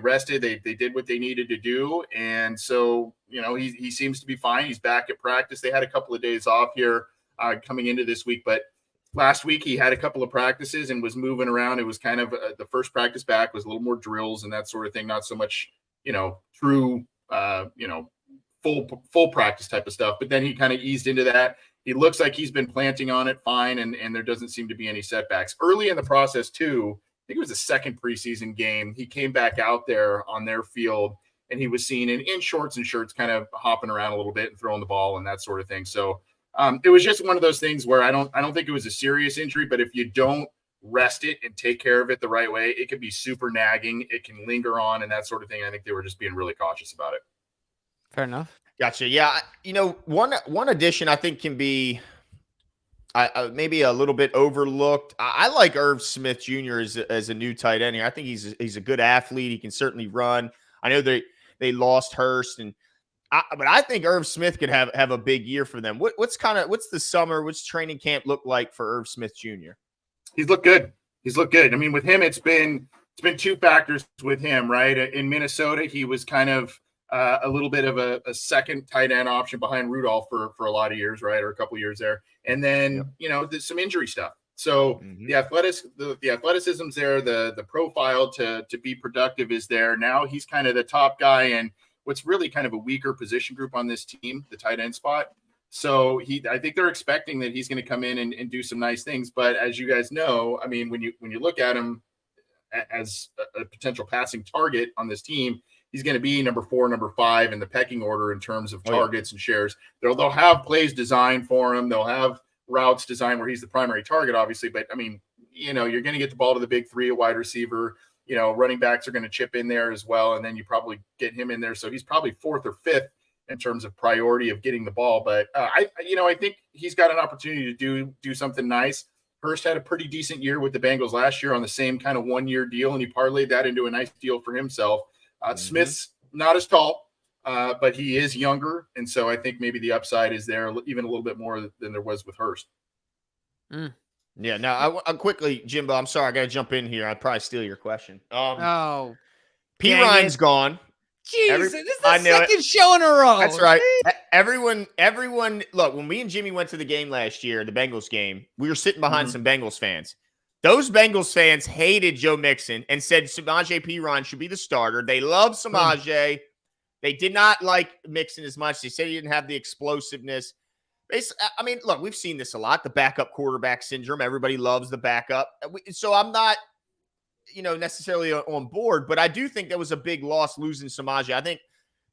rested, they did what they needed to do. And so, he seems to be fine. He's back at practice. They had a couple of days off here coming into this week, but last week he had a couple of practices and was moving around. It was kind of the first practice back was a little more drills and that sort of thing. Not so much, true, full practice type of stuff, but then he kind of eased into that. He looks like he's been planting on it fine. And there doesn't seem to be any setbacks early in the process too. I think it was the second preseason game. He came back out there on their field and he was seen in shorts and shirts, kind of hopping around a little bit and throwing the ball and that sort of thing. So it was just one of those things where I don't think it was a serious injury, but if you don't rest it and take care of it the right way, it can be super nagging. It can linger on and that sort of thing. I think they were just being really cautious about it. Fair enough. Gotcha. Yeah. One addition I think can be maybe a little bit overlooked. I like Irv Smith Jr. as a new tight end here. I think he's a good athlete. He can certainly run. I know they lost Hurst, but I think Irv Smith could have a big year for them. What's the summer? What's training camp look like for Irv Smith Jr.? He's looked good. I mean, with him, it's been two factors with him, right? In Minnesota, he was kind of a little bit of a second tight end option behind Rudolph for a lot of years, right? Or a couple of years there. And then, there's some injury stuff. So the athleticism's there, the profile to be productive is there. Now he's kind of the top guy in what's really kind of a weaker position group on this team, the tight end spot. So I think they're expecting that he's going to come in and do some nice things. But as you guys know, I mean, when you look at him as a potential passing target on this team, he's going to be number 4, number 5 in the pecking order in terms of targets and shares. They'll have plays designed for him. They'll have routes designed where he's the primary target, obviously. But I mean, you're going to get the ball to the big 3 at wide receiver. Running backs are going to chip in there as well. And then you probably get him in there. So he's probably 4th or 5th in terms of priority of getting the ball. But I think he's got an opportunity to do something nice. Hurst had a pretty decent year with the Bengals last year on the same kind of 1-year deal, and he parlayed that into a nice deal for himself. Smith's not as tall, but he is younger, and so I think maybe the upside is there even a little bit more than there was with Hurst. Yeah. Now, I quickly, Jimbo, I'm sorry, I got to jump in here. I'd probably steal your question. P. Ryan's gone. Jesus, this is the second show in a row. That's right. Everyone. Look, when me and Jimmy went to the game last year, the Bengals game, we were sitting behind some Bengals fans. Those Bengals fans hated Joe Mixon and said Samaje Perine should be the starter. They loved Samaje. They did not like Mixon as much. They said he didn't have the explosiveness. I mean, look, we've seen this a lot, the backup quarterback syndrome. Everybody loves the backup. So I'm not, necessarily on board, but I do think that was a big loss losing Samaje. I think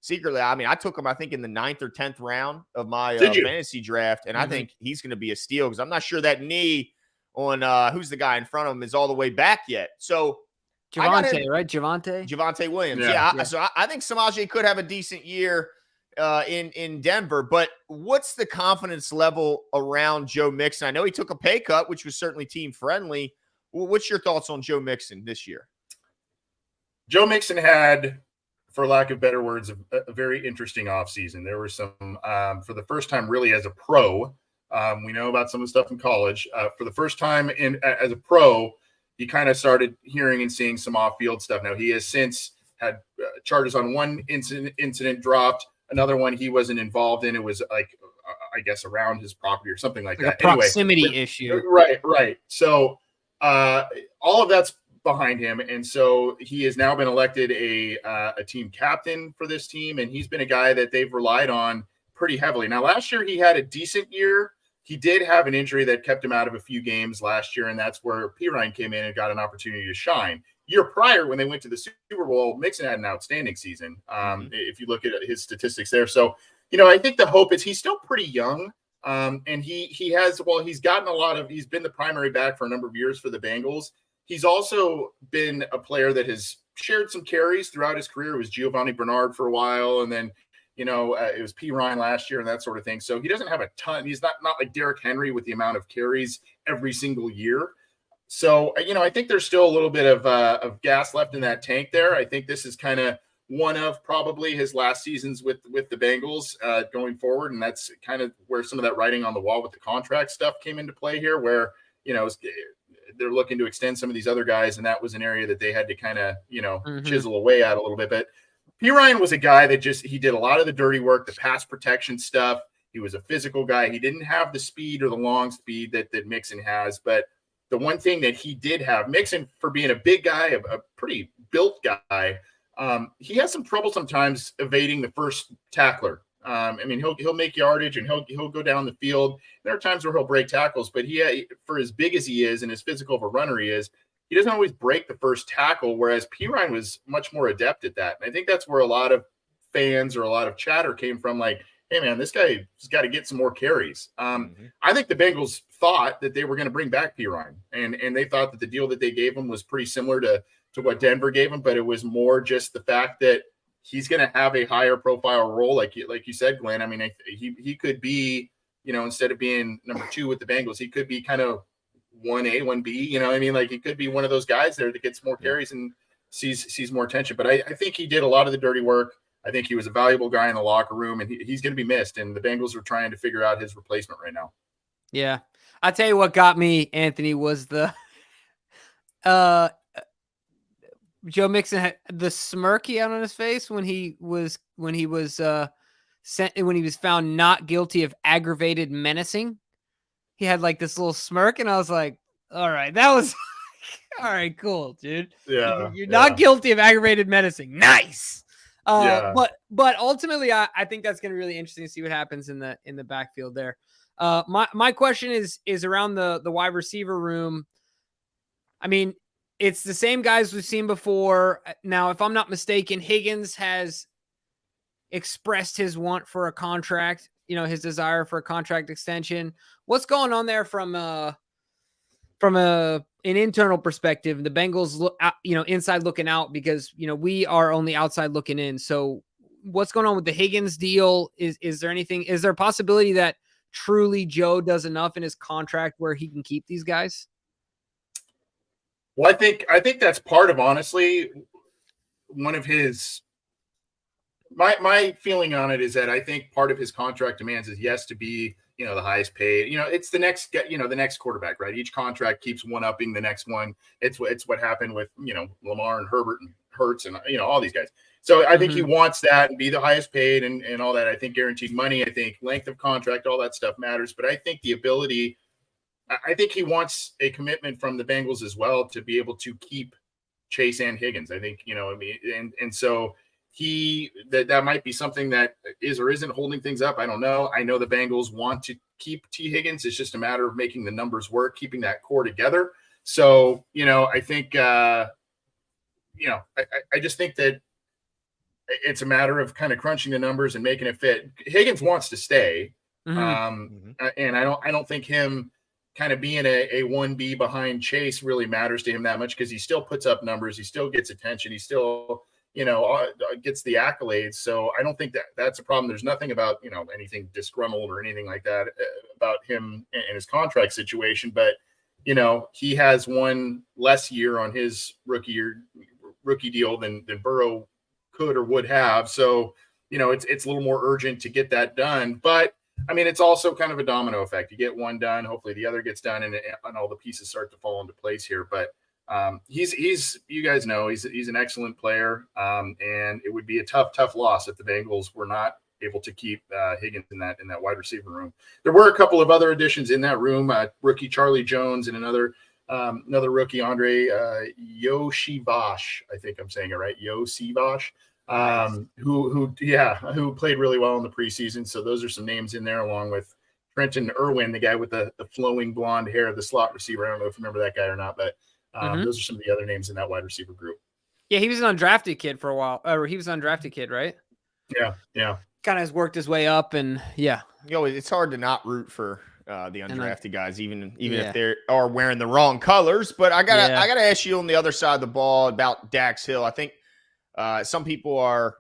secretly, I took him, in the 9th or 10th round of my fantasy draft, and I think he's going to be a steal because I'm not sure that knee on who's the guy in front of him is all the way back yet. So Javonte, right? Javonte Williams. Yeah. So I think Samaje could have a decent year in Denver, but what's the confidence level around Joe Mixon? I know he took a pay cut, which was certainly team friendly. What's your thoughts on Joe Mixon this year? Joe Mixon had, for lack of better words, a very interesting offseason. There were some, for the first time really as a pro, we know about some of the stuff in college. For the first time as a pro, he kind of started hearing and seeing some off-field stuff. Now, he has since had charges on one incident dropped, another one he wasn't involved in. It was I guess around his property or something like that. A proximity issue. Right. So all of that's behind him. And so he has now been elected a team captain for this team. And he's been a guy that they've relied on pretty heavily. Now, last year he had a decent year. He did have an injury that kept him out of a few games last year. And that's where Pirine came in and got an opportunity to shine. Year prior, when they went to the Super Bowl, Mixon had an outstanding season. If you look at his statistics there. So, I think the hope is he's still pretty young. And he's been the primary back for a number of years for the Bengals. He's also been a player that has shared some carries throughout his career. It was Giovanni Bernard for a while. And then, it was Pirine last year and that sort of thing. So he doesn't have a ton. He's not like Derrick Henry with the amount of carries every single year. So, I think there's still a little bit of gas left in that tank there. I think this is kind of one of probably his last seasons with the Bengals going forward. And that's kind of where some of that writing on the wall with the contract stuff came into play here, where, they're looking to extend some of these other guys. And that was an area that they had to kind of, chisel away at a little bit. But Pirine was a guy that he did a lot of the dirty work, the pass protection stuff. He was a physical guy. He didn't have the speed or the long speed that Mixon has, but the one thing that he did have, Mixon, for being a big guy, a pretty built guy, he has some trouble sometimes evading the first tackler. He'll make yardage and he'll go down the field. There are times where he'll break tackles, but for as big as he is and as physical of a runner he doesn't always break the first tackle, whereas Pirine was much more adept at that. And I think that's where a lot of fans or a lot of chatter came from, like, hey, man, this guy has got to get some more carries. I think the Bengals thought that they were going to bring back Pirine, and they thought that the deal that they gave him was pretty similar to what Denver gave him, but it was more just the fact that he's going to have a higher profile role, like you said, Glenn. I mean, he could be, instead of being number 2 with the Bengals, he could be kind of 1A, 1B. Like he could be one of those guys there that gets more carries and sees more attention. But I think he did a lot of the dirty work. I think he was a valuable guy in the locker room, and he's going to be missed. And the Bengals are trying to figure out his replacement right now. Yeah. I'll tell you what got me, Anthony, was the Joe Mixon had the smirk he had on his face when he was found not guilty of aggravated menacing. He had like this little smirk, and I was like, all right, that was all right, cool, dude. Yeah. You're not guilty of aggravated menacing. Nice. But ultimately, I think that's going to be really interesting to see what happens in the backfield there. My question is around the wide receiver room. I mean, it's the same guys we've seen before. Now, if I'm not mistaken, Higgins has expressed his want for a contract, his desire for a contract extension. What's going on there from an internal perspective? The Bengals look, inside looking out, because, we are only outside looking in. So what's going on with the Higgins deal? Is there a possibility that truly Joe does enough in his contract where he can keep these guys? Well, I think that's part of, honestly, one of his my feeling on it is that I think part of his contract demands is, yes, to be, the highest paid. It's the next quarterback, right? Each contract keeps one-upping the next one. It's what happened with, Lamar and Herbert and Hurts and, all these guys. So I think he wants that and be the highest paid and all that. I think guaranteed money, I think length of contract, all that stuff matters. But I think the ability, I think he wants a commitment from the Bengals as well to be able to keep Chase and Higgins. I think, and so that might be something that is or isn't holding things up. I don't know. I know the Bengals want to keep T. Higgins. It's just a matter of making the numbers work, keeping that core together. So, I think, I just think that it's a matter of kind of crunching the numbers and making it fit. Higgins wants to stay. And I don't think him kind of being a 1B behind Chase really matters to him that much, because he still puts up numbers. He still gets attention. He still, gets the accolades. So I don't think that that's a problem. There's nothing about, anything disgruntled or anything like that about him and his contract situation. But, he has one less year on his rookie deal than Burrow could or would have. So, it's a little more urgent to get that done. But I mean, it's also kind of a domino effect. You get one done, hopefully the other gets done, and all the pieces start to fall into place here. But he's you guys know he's an excellent player, and it would be a tough loss if the Bengals were not able to keep Higgins in that wide receiver room. There were a couple of other additions in that room, rookie Charlie Jones and another Another rookie, Andre Yoshivash, I think I'm saying it right, Yosivash, who played really well in the preseason. So those are some names in there, along with Trenton Irwin, the guy with the flowing blonde hair, the slot receiver. I don't know if you remember that guy or not, but those are some of the other names in that wide receiver group. Yeah, he was an undrafted kid for a while. Or he was an undrafted kid, right? Yeah. Kind of has worked his way up, and it's hard to not root for the undrafted guys, even if they are wearing the wrong colors. But I gotta ask you on the other side of the ball about Dax Hill. I think some people are,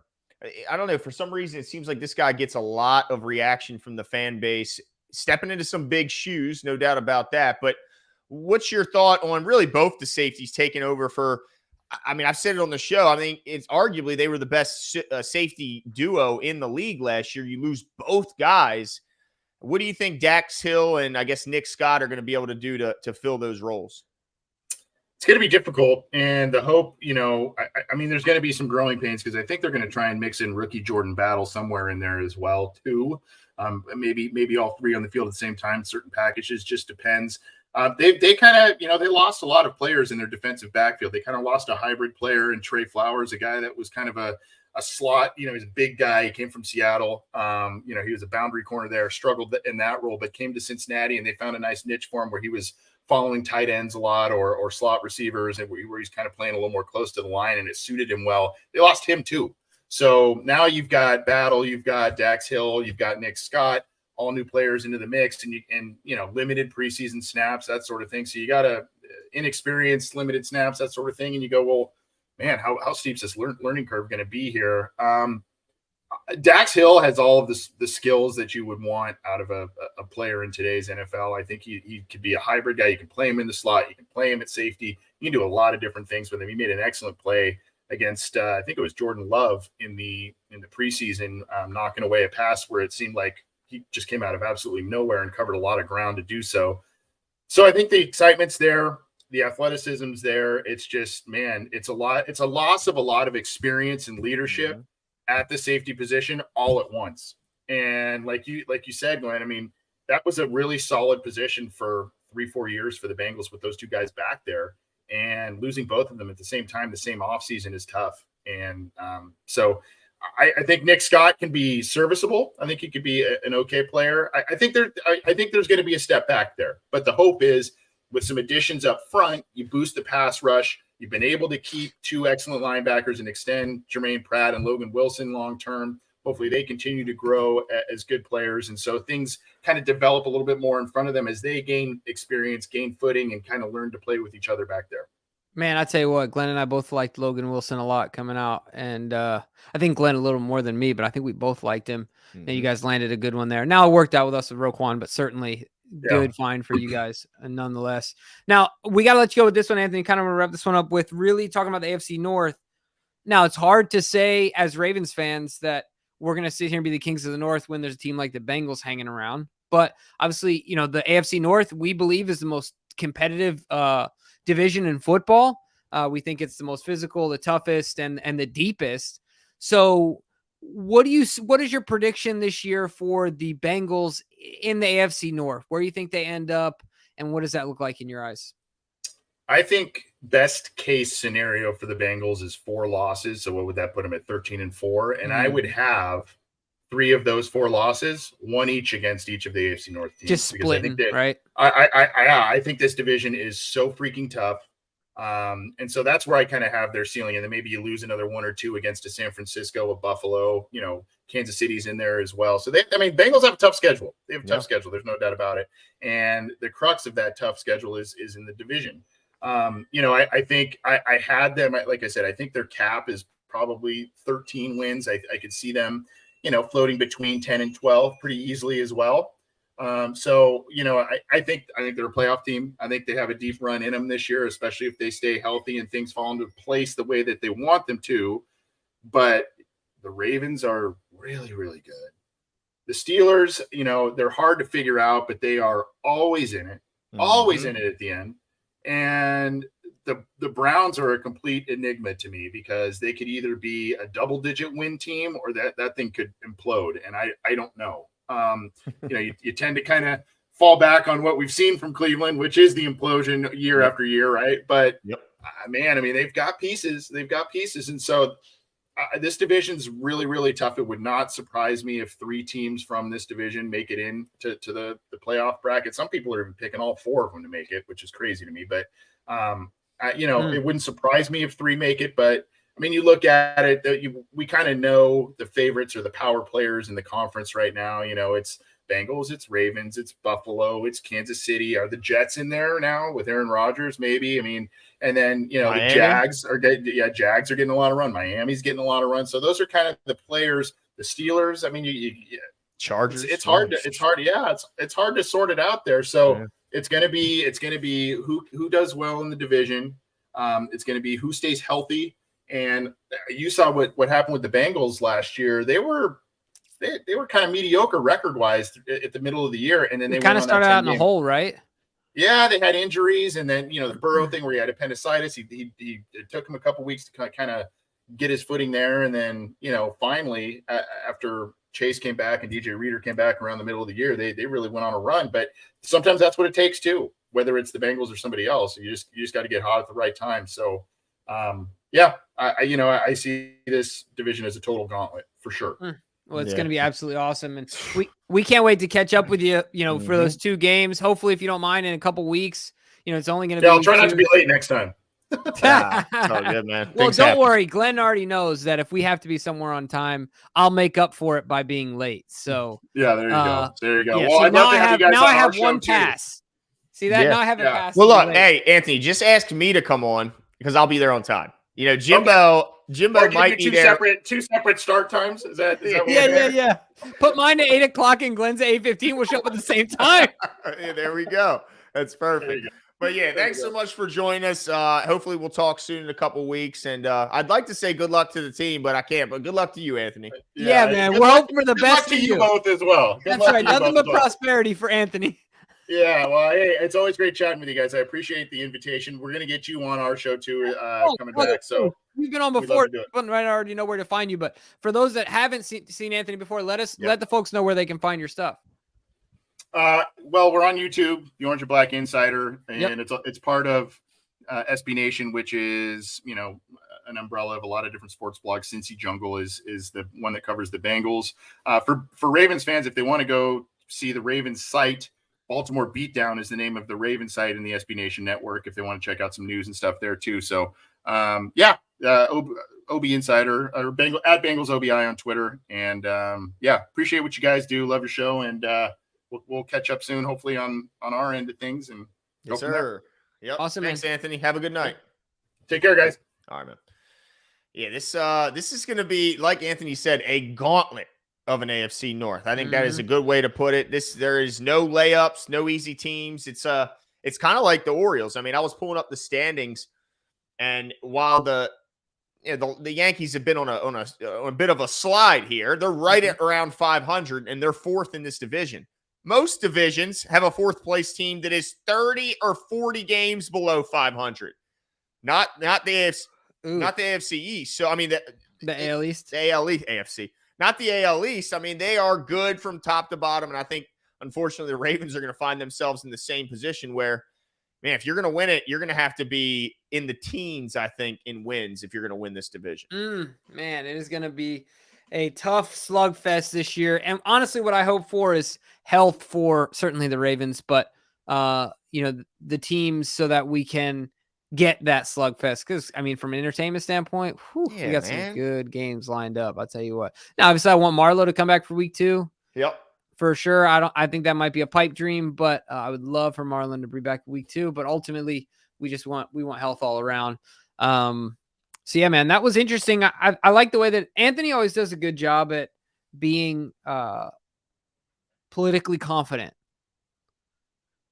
I don't know, for some reason it seems like this guy gets a lot of reaction from the fan base, stepping into some big shoes, no doubt about that. But what's your thought on really both the safeties taking over for? I mean, I've said it on the show. I think it's arguably they were the best safety duo in the league last year. You lose both guys. What do you think Dax Hill and I guess Nick Scott are going to be able to do to fill those roles? It's going to be difficult. And the hope, I mean, there's going to be some growing pains because I think they're going to try and mix in rookie Jordan Battle somewhere in there as well, too. Maybe all three on the field at the same time, certain packages, just depends. They kind of, they lost a lot of players in their defensive backfield. They kind of lost a hybrid player in Trey Flowers, a guy that was kind of a slot, he's a big guy. He came from Seattle. He was a boundary corner there, struggled in that role, but came to Cincinnati and they found a nice niche for him where he was following tight ends a lot or slot receivers and where he's kind of playing a little more close to the line and it suited him well. They lost him too. So now you've got Battle, you've got Dax Hill, you've got Nick Scott, all new players into the mix and limited preseason snaps, that sort of thing. So you got a inexperienced, limited snaps, that sort of thing. And you go, well, man, how steep is this learning curve going to be here? Dax Hill has all of the skills that you would want out of a player in today's NFL. I think he could be a hybrid guy. You can play him in the slot. You can play him at safety. You can do a lot of different things with him. He made an excellent play against, I think it was Jordan Love in the preseason, knocking away a pass where it seemed like he just came out of absolutely nowhere and covered a lot of ground to do so. So I think the excitement's there. The athleticism's there. It's just, man, it's a lot. It's a loss of a lot of experience and leadership at the safety position all at once. And like you said, Glenn, I mean, that was a really solid position for 3-4 years for the Bengals with those two guys back there, and losing both of them at the same time, the same offseason is tough. And so I think Nick Scott can be serviceable. I think he could be an okay player. I think there's going to be a step back there, but the hope is with some additions up front, you boost the pass rush. You've been able to keep two excellent linebackers and extend Jermaine Pratt and Logan Wilson long-term. Hopefully they continue to grow as good players. And so things kind of develop a little bit more in front of them as they gain experience, gain footing, and kind of learn to play with each other back there. Man, I tell you what, Glenn and I both liked Logan Wilson a lot coming out. And I think Glenn a little more than me, but I think we both liked him. And you guys landed a good one there. Now it worked out with us with Roquan, but certainly good find for you guys nonetheless. Now, we got to let you go with this one, Anthony. Kind of want to wrap this one up with really talking about the AFC North. Now, it's hard to say as Ravens fans that we're going to sit here and be the kings of the North when there's a team like the Bengals hanging around. But obviously, the AFC North, we believe, is the most competitive division in football. We think it's the most physical, the toughest, and the deepest. So what is your prediction this year for the Bengals in the AFC North? Where do you think they end up, and what does that look like in your eyes? I think best case scenario for the Bengals is 4 losses. So what would that put them at 13-4? And I would have 3 of those 4 losses, 1 each against each of the AFC North teams. Just splitting, right? I think this division is so freaking tough. And so that's where I kind of have their ceiling. And then maybe you lose another 1 or 2 against a San Francisco, a Buffalo, Kansas City's in there as well. So Bengals have a tough schedule. They have a tough schedule. There's no doubt about it. And the crux of that tough schedule is in the division. I think I had them, like I said, I think their cap is probably 13 wins. I could see them, floating between 10 and 12 pretty easily as well. I think they're a playoff team. I think they have a deep run in them this year, especially if they stay healthy and things fall into place the way that they want them to. But the Ravens are really, really good. The Steelers, they're hard to figure out, but they are always in it, always in it at the end. And the Browns are a complete enigma to me because they could either be a double-digit win team or that thing could implode. And I don't know. You tend to kind of fall back on what we've seen from Cleveland, which is the implosion year after year, right? But man, I mean, they've got pieces. And so this division's really, really tough. It would not surprise me if 3 teams from this division make it in to the playoff bracket. Some people are even picking all 4 of them to make it, which is crazy to me. But, it wouldn't surprise me if 3 make it. But, I mean, you look at it, we kind of know the favorites or the power players in the conference right now. It's Bengals, it's Ravens, it's Buffalo, it's Kansas City. Are the Jets in there now with Aaron Rodgers? Maybe. I mean, and then the Jags are getting a lot of run. Miami's getting a lot of run. So those are kind of the players. The Steelers. I mean, Chargers. It's hard to sort it out there. So it's gonna be who does well in the division. It's gonna be who stays healthy. And you saw what happened with the Bengals last year. They were kind of mediocre record-wise at the middle of the year, and then they kind of started out in a hole, right? Yeah, they had injuries, and then the Burrow thing where he had appendicitis. It took him a couple weeks to kind of get his footing there, and then finally after Chase came back and DJ Reader came back around the middle of the year, they really went on a run. But sometimes that's what it takes too, whether it's the Bengals or somebody else. You just got to get hot at the right time. So I see this division as a total gauntlet for sure. Well, it's going to be absolutely awesome. And we can't wait to catch up with you, for those 2 games. Hopefully, if you don't mind, in a couple weeks, it's only going to be. I'll try not to be late next time. It's all good, man. Well, don't worry. Glenn already knows that if we have to be somewhere on time, I'll make up for it by being late. So yeah, there you go. There you go. Yeah, well, so I'd love to have you guys now on I have our show one too. pass. See that? Now I have a pass. Well, look, hey, Anthony, just ask me to come on because I'll be there on time. Jimbo might be there. Two separate start times. Is that yeah. Put mine at 8:00 and Glenn's at 8:15. We'll show up at the same time. Yeah, there we go. That's perfect. But yeah, thanks so much for joining us. Hopefully we'll talk soon in a couple weeks. And I'd like to say good luck to the team, but I can't. But good luck to you, Anthony. Yeah, man. We're hoping for the best to you both as well. That's right. Nothing but prosperity for Anthony. Yeah, well, hey, it's always great chatting with you guys. I appreciate the invitation. We're going to get you on our show too coming back. So we've been on before. I already know where to find you. But for those that haven't seen Anthony before, let the folks know where they can find your stuff. Well, we're on YouTube, The Orange and Black Insider, and it's part of SB Nation, which is an umbrella of a lot of different sports blogs. Cincy Jungle is the one that covers the Bengals. For Ravens fans, if they want to go see the Ravens site, Baltimore Beatdown is the name of the Ravens site in the SB Nation network. If they want to check out some news and stuff there too. So OB Insider or at Bengals OBI on Twitter, and appreciate what you guys do. Love your show, and we'll catch up soon, hopefully on our end of things, and go from there. Yep. Awesome. Thanks, Anthony. Have a good night. Take care, guys. All right, man. Yeah, this is going to be, like Anthony said, a gauntlet of an AFC North. I think that is a good way to put it. There is no layups, no easy teams. It's kind of like the Orioles. I mean, I was pulling up the standings, and while the Yankees have been on a bit of a slide here, they're right at around 500, and they're 4th in this division. Most divisions have a 4th place team that is 30 or 40 games below 500. Not the AFC, not the AFC East. So I mean the AL East, the AL East, AFC, not the AL East. I mean, they are good from top to bottom, and I think unfortunately the Ravens are going to find themselves in the same position where, man, if you're going to win it, you're going to have to be in the teens, I think, in wins if you're going to win this division. Man, it is going to be a tough slugfest this year. And honestly, what I hope for is health for certainly the Ravens, but the teams, so that we can get that slugfest. Because I mean, from an entertainment standpoint, we got some good games lined up. I'll tell you what. Now, obviously, I want Marlowe to come back for week 2. Yep. For sure. I think that might be a pipe dream, but I would love for Marlon to be back week 2. But ultimately, we want health all around. So yeah, man, that was interesting. I like the way that Anthony always does a good job at being politically confident,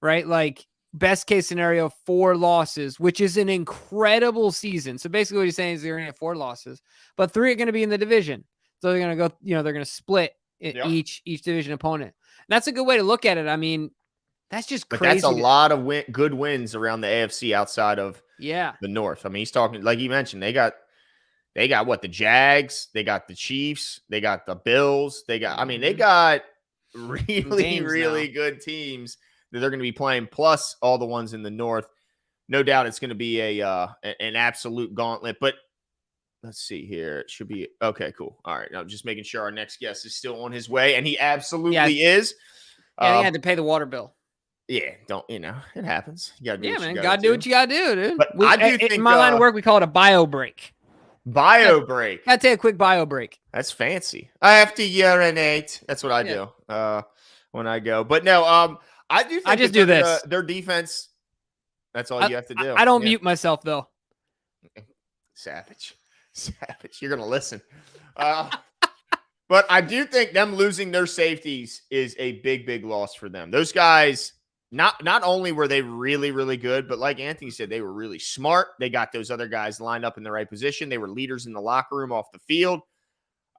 right? Like best case scenario, 4 losses, which is an incredible season. So basically what he's saying is they're going to have 4 losses, but 3 are going to be in the division. So they're going to go, they're going to split each division opponent. And that's a good way to look at it. I mean, that's just crazy. But that's a lot of good wins around the AFC outside of the North. I mean, he's talking, like you mentioned, they got what, the Jags, they got the Chiefs, they got the Bills, they got really good teams that they're going to be playing, plus all the ones in the North. No doubt it's going to be an absolute gauntlet. But let's see here. It should be okay. Cool. All right. Now just making sure our next guest is still on his way, and he absolutely is. Yeah, he had to pay the water bill. Yeah, it happens. You gotta do what man. you Gotta do what you gotta do, dude. But I do think in my line of work, we call it a bio break. Bio break. Gotta take a quick bio break. That's fancy. I have to urinate. That's what I do when I go. But no, I do think I just do this. Their defense, that's all you have to do. I don't mute myself, though. Savage. You're going to listen. But I do think them losing their safeties is a big, big loss for them. Those guys, not only were they really, really good, but like Anthony said, they were really smart. They got those other guys lined up in the right position. They were leaders in the locker room off the field.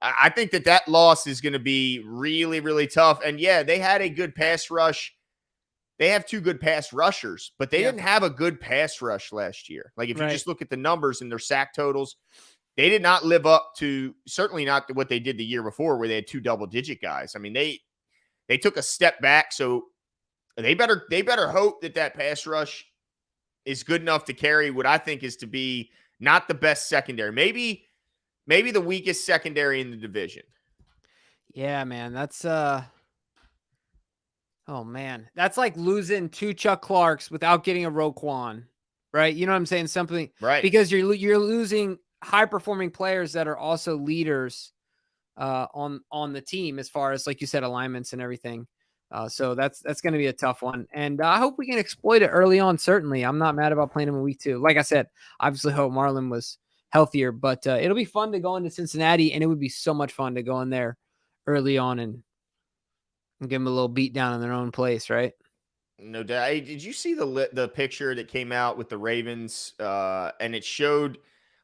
I think that loss is going to be really, really tough. And yeah, they had a good pass rush. They have 2 good pass rushers, but they didn't have a good pass rush last year. Like if you just look at the numbers and their sack totals, they did not live up to, certainly not what they did the year before, where they had 2 double-digit guys. I mean, they took a step back, so they better hope that pass rush is good enough to carry what I think is to be not the best secondary, maybe the weakest secondary in the division. Yeah, man, that's oh man, that's like losing 2 Chuck Clarks without getting a Roquan, right? You know what I'm saying? Something right, because you're losing high-performing players that are also leaders on the team as far as, like you said, alignments and everything. So that's going to be a tough one. And I hope we can exploit it early on, certainly. I'm not mad about playing him in week 2. Like I said, obviously hope Marlon was healthier, but it'll be fun to go into Cincinnati, and it would be so much fun to go in there early on and give them a little beat down in their own place, right? No doubt. Hey, did you see the picture that came out with the Ravens? And it showed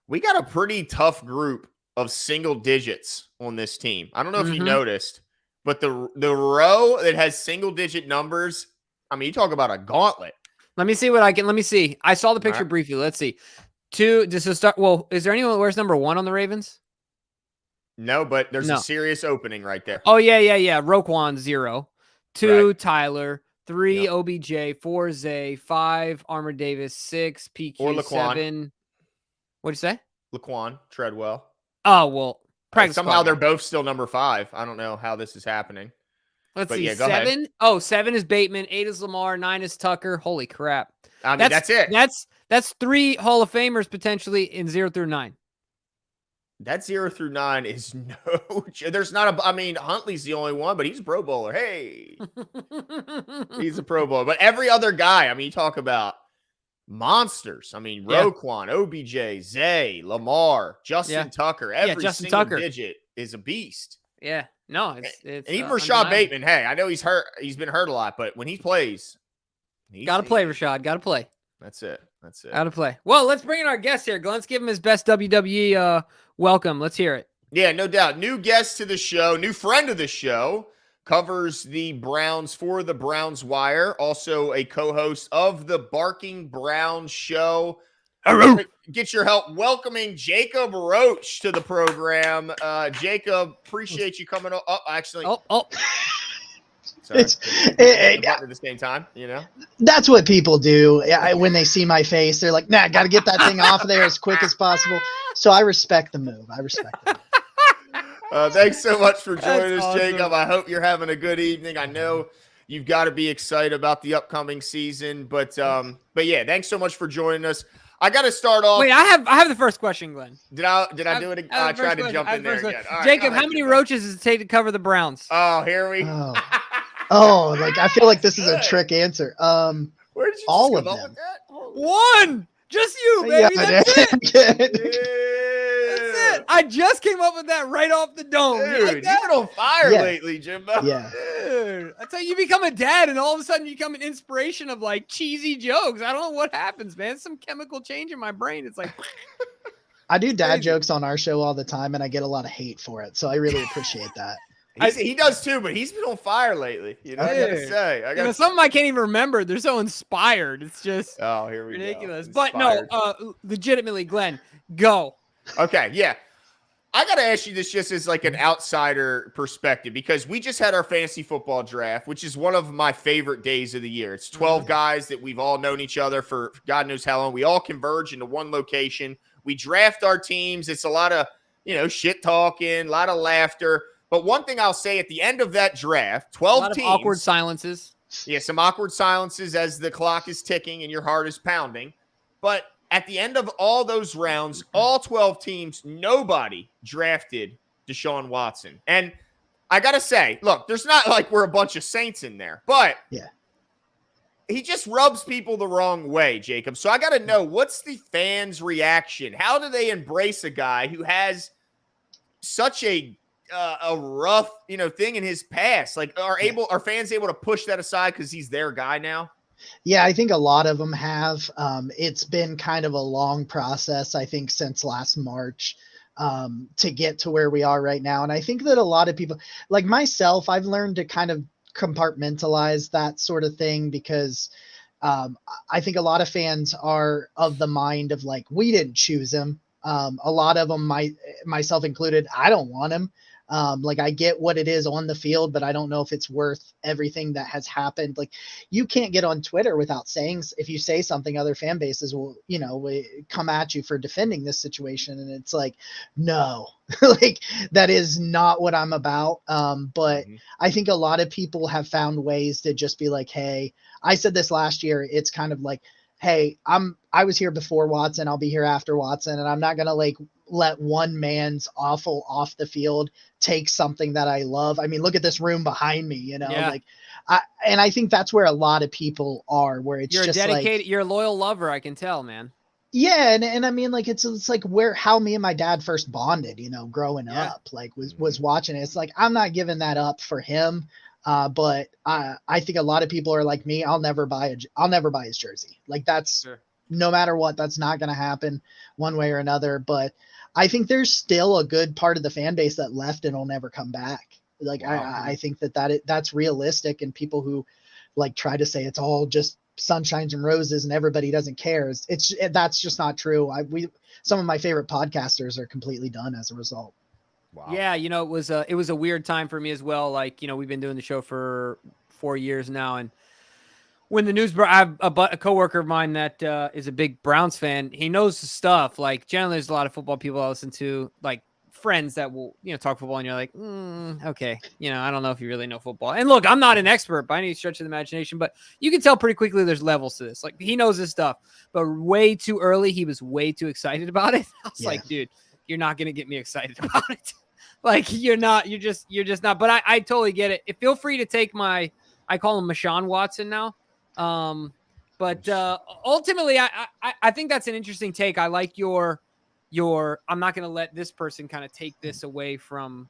we got a pretty tough group of single digits on this team. I don't know if you noticed, but the row that has single digit numbers, I mean, you talk about a gauntlet. Let me see. I saw the picture briefly. Let's see. 2, just to start. Well, is there anyone where's number 1 on the Ravens? No, but there's a serious opening right there. Oh, yeah. Roquan 0. 2, Tyler. 3, OBJ. 4, Zay. 5, Armour Davis. 6, PQ. Or Laquan. 7. What'd you say? Laquan Treadwell. Oh, well. Somehow they're both still number 5. I don't know how this is happening. Let's see. 7. Oh, 7 is Bateman. 8 is Lamar. 9 is Tucker. Holy crap. I mean, that's it. That's 3 Hall of Famers potentially in 0 through 9. That 0 through 9 is there's not I mean, Huntley's the only one, but he's a Pro Bowler. Hey, he's a Pro Bowler. But every other guy, I mean, you talk about monsters. I mean, Roquan, OBJ, Zay, Lamar, Justin Tucker. Every single digit is a beast. Yeah. No, it's and even Rashad Bateman. Hey, I know he's hurt. He's been hurt a lot, but when he plays, got to play, Rashad. Got to play. That's it. Got to play. Well, let's bring in our guest here. Glenn, let's give him his best WWE welcome. Let's hear it. Yeah, no doubt. New guest to the show, new friend of the show, covers the Browns for the Browns Wire, also a co-host of the Barking Browns Show. Get your help welcoming Jacob Roach to the program. Jacob, appreciate you coming up. Oh, actually. Sorry. At the same time, you know. That's what people do. When they see my face, they're like, "Nah, got to get that thing off of there as quick as possible." So I respect the move. Thanks so much for joining us, Jacob. I hope you're having a good evening. I know you've got to be excited about the upcoming season, but yeah, thanks so much for joining us. I got to start off. Wait, I have the first question, Glenn. Did I do it again? I tried to jump in there again. Right, Jacob, how many roaches does it take to cover the Browns? Oh, here we go. Oh, like I feel like this is a trick answer. Where did you all come of up them? with that? One. Just you, baby. Yeah, That's it. That's it. I just came up with that right off the dome. Dude, you've been on fire lately, Jimbo. Yeah. Dude, I tell you, you become a dad, and all of a sudden you become an inspiration of like cheesy jokes. I don't know what happens, man. It's some chemical change in my brain. It's like I do dad jokes on our show all the time, and I get a lot of hate for it. So I really appreciate that. He does too, but he's been on fire lately. You know, I gotta say. Some of them I can't even remember. They're so inspired. It's just here we ridiculous. go. But no, legitimately, Glenn, go. Okay, yeah. I got to ask you this just as like an outsider perspective, because we just had our fantasy football draft, which is one of my favorite days of the year. It's 12 guys that we've all known each other for God knows how long. We all converge into one location. We draft our teams. It's a lot of, shit talking, a lot of laughter. But one thing I'll say at the end of that draft, 12 a lot teams. of awkward silences. Yeah, some awkward silences as the clock is ticking and your heart is pounding. But at the end of all those rounds, all 12 teams, nobody drafted Deshaun Watson. And I got to say, look, there's not like we're a bunch of saints in there, but he just rubs people the wrong way, Jacob. So I got to know, what's the fans' reaction? How do they embrace a guy who has such a rough, thing in his past? Like, are fans able to push that aside because he's their guy now? Yeah, I think a lot of them have. It's been kind of a long process, I think, since last March to get to where we are right now. And I think that a lot of people, like myself, I've learned to kind of compartmentalize that sort of thing, because I think a lot of fans are of the mind of like, we didn't choose him. A lot of them, myself included, I don't want him. Like, I get what it is on the field, but I don't know if it's worth everything that has happened. Like, you can't get on Twitter without saying, if you say something, other fan bases will, come at you for defending this situation. And it's like, no, like, that is not what I'm about. But I think a lot of people have found ways to just be like, hey, I said this last year. It's kind of like, hey, I was here before Watson. I'll be here after Watson. And I'm not going to let one man's awful off the field take something that I love. I mean, look at this room behind me, I think that's where a lot of people are, where it's you're just dedicated, you're a loyal lover. I can tell, man. Yeah. And I mean, like, it's like how me and my dad first bonded, growing up, like was watching it. It's like, I'm not giving that up for him. But I think a lot of people are like me. I'll never buy his jersey. Like, that's no matter what, that's not going to happen one way or another. But I think there's still a good part of the fan base that left and will never come back. Like, wow. I think that's realistic, and people who like try to say it's all just sunshines and roses and everybody doesn't care. That's just not true. Some of my favorite podcasters are completely done as a result. Wow. Yeah, it was a weird time for me as well. Like, we've been doing the show for 4 years now, and when the news broke, I have a coworker of mine that is a big Browns fan. He knows the stuff. Like, generally, there's a lot of football people I listen to, like friends that will talk football, and you're like, okay, I don't know if you really know football. And look, I'm not an expert by any stretch of the imagination, but you can tell pretty quickly there's levels to this. Like, he knows his stuff, but way too early, he was way too excited about it. I was like, dude, you're not gonna get me excited about it. Like, you're just not. But I totally get it. Feel free to take I call him Deshaun Watson now. But ultimately, I think that's an interesting take. I like your I'm not going to let this person kind of take this away from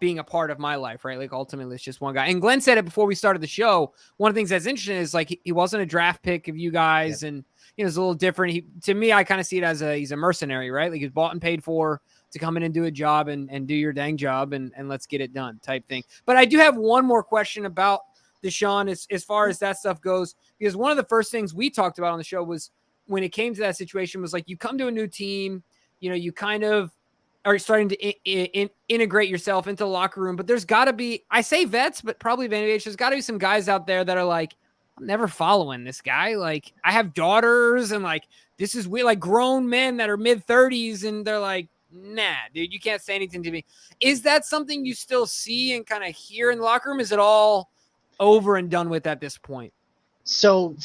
being a part of my life, right? Like, ultimately, it's just one guy. And Glenn said it before we started the show. One of the things that's interesting is, like, he wasn't a draft pick of you guys, and it's a little different. To me, I kind of see it as he's a mercenary, right? Like, he's bought and paid for to come in and do a job and do your dang job and let's get it done type thing. But I do have one more question about Deshaun as far as that stuff goes, because one of the first things we talked about on the show was when it came to that situation was like, you come to a new team, you kind of are starting to integrate yourself into the locker room, but there's got to be, I say vets, but probably Vantage, there's got to be some guys out there that are like, I'm never following this guy. Like, I have daughters, and like, this is weird, like grown men that are mid-30s, and they're like, nah, dude, you can't say anything to me. Is that something you still see and kind of hear in the locker room? Is it all over and done with at this point? So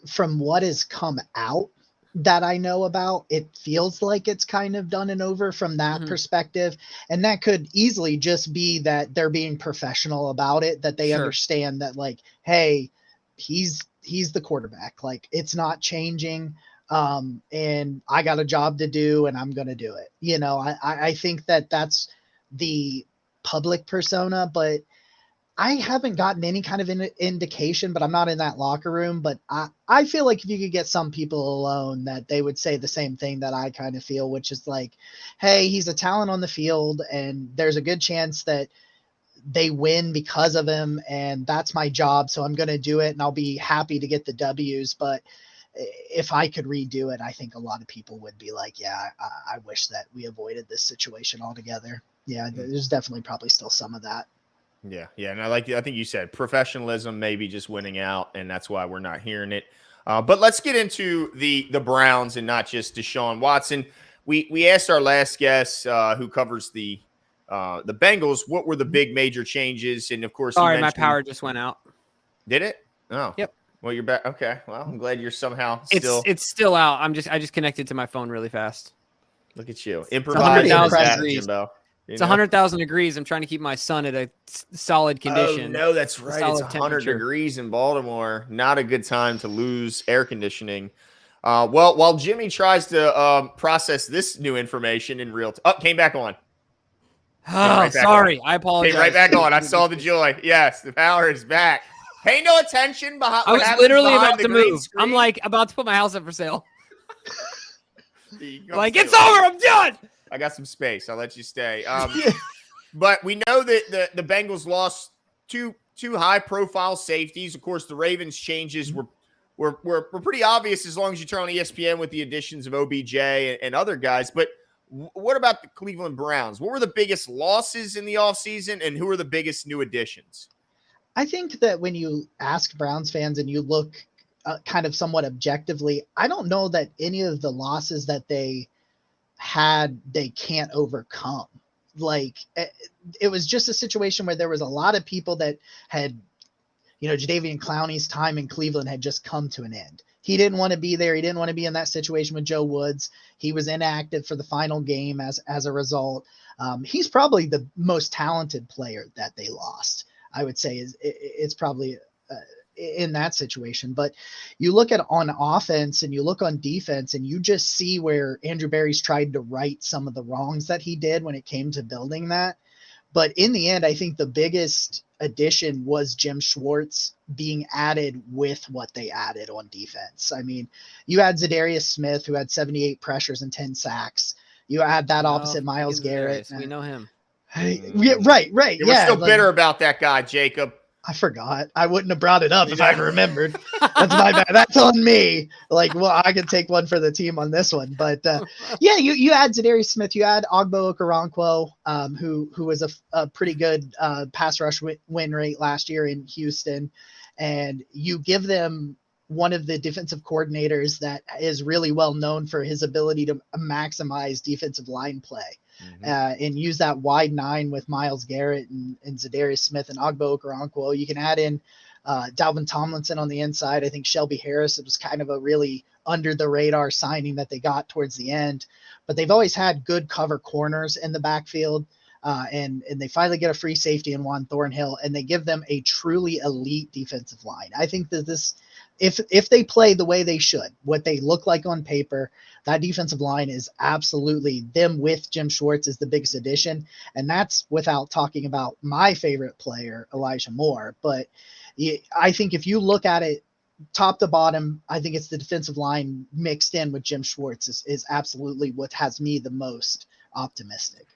from what has come out that I know about, it feels like it's kind of done and over from that perspective. And that could easily just be that they're being professional about it, that they understand that, like, hey, he's the quarterback. Like, it's not changing. And I got a job to do, and I'm going to do it. I think that's the public persona, but I haven't gotten any kind of indication, but I'm not in that locker room. But I feel like if you could get some people alone, that they would say the same thing that I kind of feel, which is like, hey, he's a talent on the field, and there's a good chance that they win because of him, and that's my job. So I'm going to do it, and I'll be happy to get the W's. But if I could redo it, I think a lot of people would be like, yeah, I wish that we avoided this situation altogether. Yeah, there's definitely probably still some of that. Yeah. And I think you said professionalism, maybe just winning out, and that's why we're not hearing it. But let's get into the Browns and not just Deshaun Watson. We asked our last guest who covers the Bengals, what were the big major changes? And of course, sorry, my power just went out. Did it? Oh, yep. Well, you're back. Okay. Well, I'm glad you're somehow still. It's still out. I just connected to my phone really fast. Look at you, improvise, Jimbo. It's 100,000 degrees. I'm trying to keep my son at a solid condition. Oh no, that's right. It's 100 degrees in Baltimore. Not a good time to lose air conditioning. Well, while Jimmy tries to process this new information in real time. Oh, came back on. Oh, sorry. I apologize. Came right back on. I saw the joy. Yes, the power is back. Pay no attention behind. I was literally about to move. I'm like about to put my house up for sale. Like, it's over. I'm done. I got some space. I'll let you stay. But we know that the Bengals lost two high-profile safeties. Of course, the Ravens' changes were pretty obvious as long as you turn on ESPN with the additions of OBJ and other guys. But what about the Cleveland Browns? What were the biggest losses in the offseason, and who are the biggest new additions? I think that when you ask Browns fans and you look kind of somewhat objectively, I don't know that any of the losses that they had, they can't overcome. Like, it was just a situation where there was a lot of people that had, Jadeveon Clowney's time in Cleveland had just come to an end. He didn't want to be there. He didn't want to be in that situation with Joe Woods. He was inactive for the final game as a result. He's probably the most talented player that they lost. I would say it's probably in that situation. But you look at on offense and you look on defense and you just see where Andrew Berry's tried to right some of the wrongs that he did when it came to building that. But in the end, I think the biggest addition was Jim Schwartz being added with what they added on defense. I mean, you had Zadarius Smith, who had 78 pressures and 10 sacks. You had that opposite Myles Garrett. We know him. Yeah, right. We're still bitter about that guy, Jacob. I forgot. I wouldn't have brought it up if I remembered. That's my bad. That's on me. Like, well, I could take one for the team on this one. But yeah, you had Zadarius Smith, you had Ogbo Okoronkwo, who was a pretty good pass rush win rate last year in Houston, and you give them one of the defensive coordinators that is really well known for his ability to maximize defensive line play. And use that wide nine with Myles Garrett and Zadarius Smith and Ogbo Okoronkwo. You can add in Dalvin Tomlinson on the inside. I think Shelby Harris, it was kind of a really under the radar signing that they got towards the end, but they've always had good cover corners in the backfield. And they finally get a free safety in Juan Thornhill, and they give them a truly elite defensive line. I think that if they play the way they should, what they look like on paper, that defensive line is absolutely them with Jim Schwartz is the biggest addition. And that's without talking about my favorite player, Elijah Moore. But I think if you look at it top to bottom, I think it's the defensive line mixed in with Jim Schwartz is absolutely what has me the most optimistic.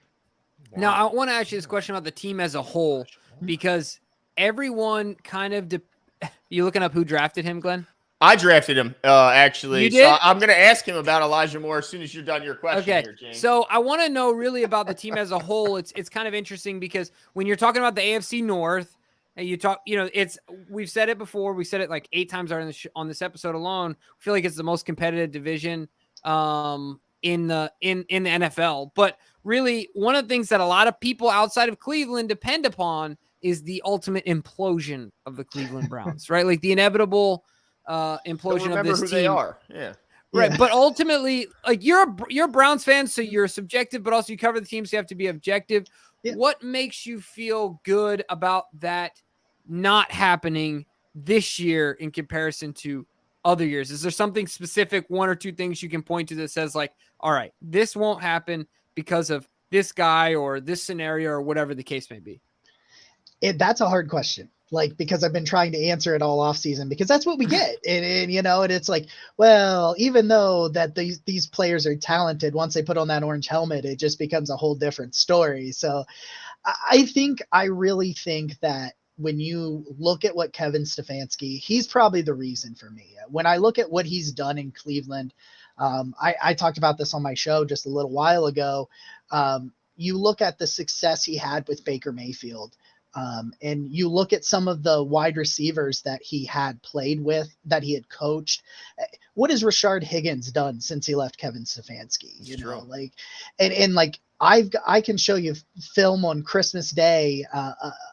Wow. Now, I want to ask you this question about the team as a whole, because everyone kind of you looking up who drafted him, Glenn? I drafted him, actually. You did? So I'm going to ask him about Elijah Moore as soon as you're done your question. Okay. Here, James. So I want to know really about the team as a whole. It's kind of interesting because when you're talking about the AFC North, and you talk, we've said it before. We said it like 8 times on this episode alone. I feel like it's the most competitive division in the NFL. But really, one of the things that a lot of people outside of Cleveland depend upon is the ultimate implosion of the Cleveland Browns, right? Like the inevitable implosion of this who team. They are. Yeah. Right. Yeah. But ultimately, like you're a Browns fan, so you're subjective, but also you cover the team, so you have to be objective. Yeah. What makes you feel good about that not happening this year in comparison to other years? Is there something specific, 1 or 2 things you can point to that says like, all right, this won't happen because of this guy or this scenario or whatever the case may be? That's a hard question. Like, because I've been trying to answer it all off season because that's what we get. And it's like, well, even though that these players are talented, once they put on that orange helmet, it just becomes a whole different story. So I really think that when you look at what Kevin Stefanski, he's probably the reason for me. When I look at what he's done in Cleveland, I talked about this on my show just a little while ago. You look at the success he had with Baker Mayfield, and you look at some of the wide receivers that he had played with, that he had coached. What has Rashard Higgins done since he left Kevin Stefanski? It's you know, true. like, and like I can show you film on Christmas Day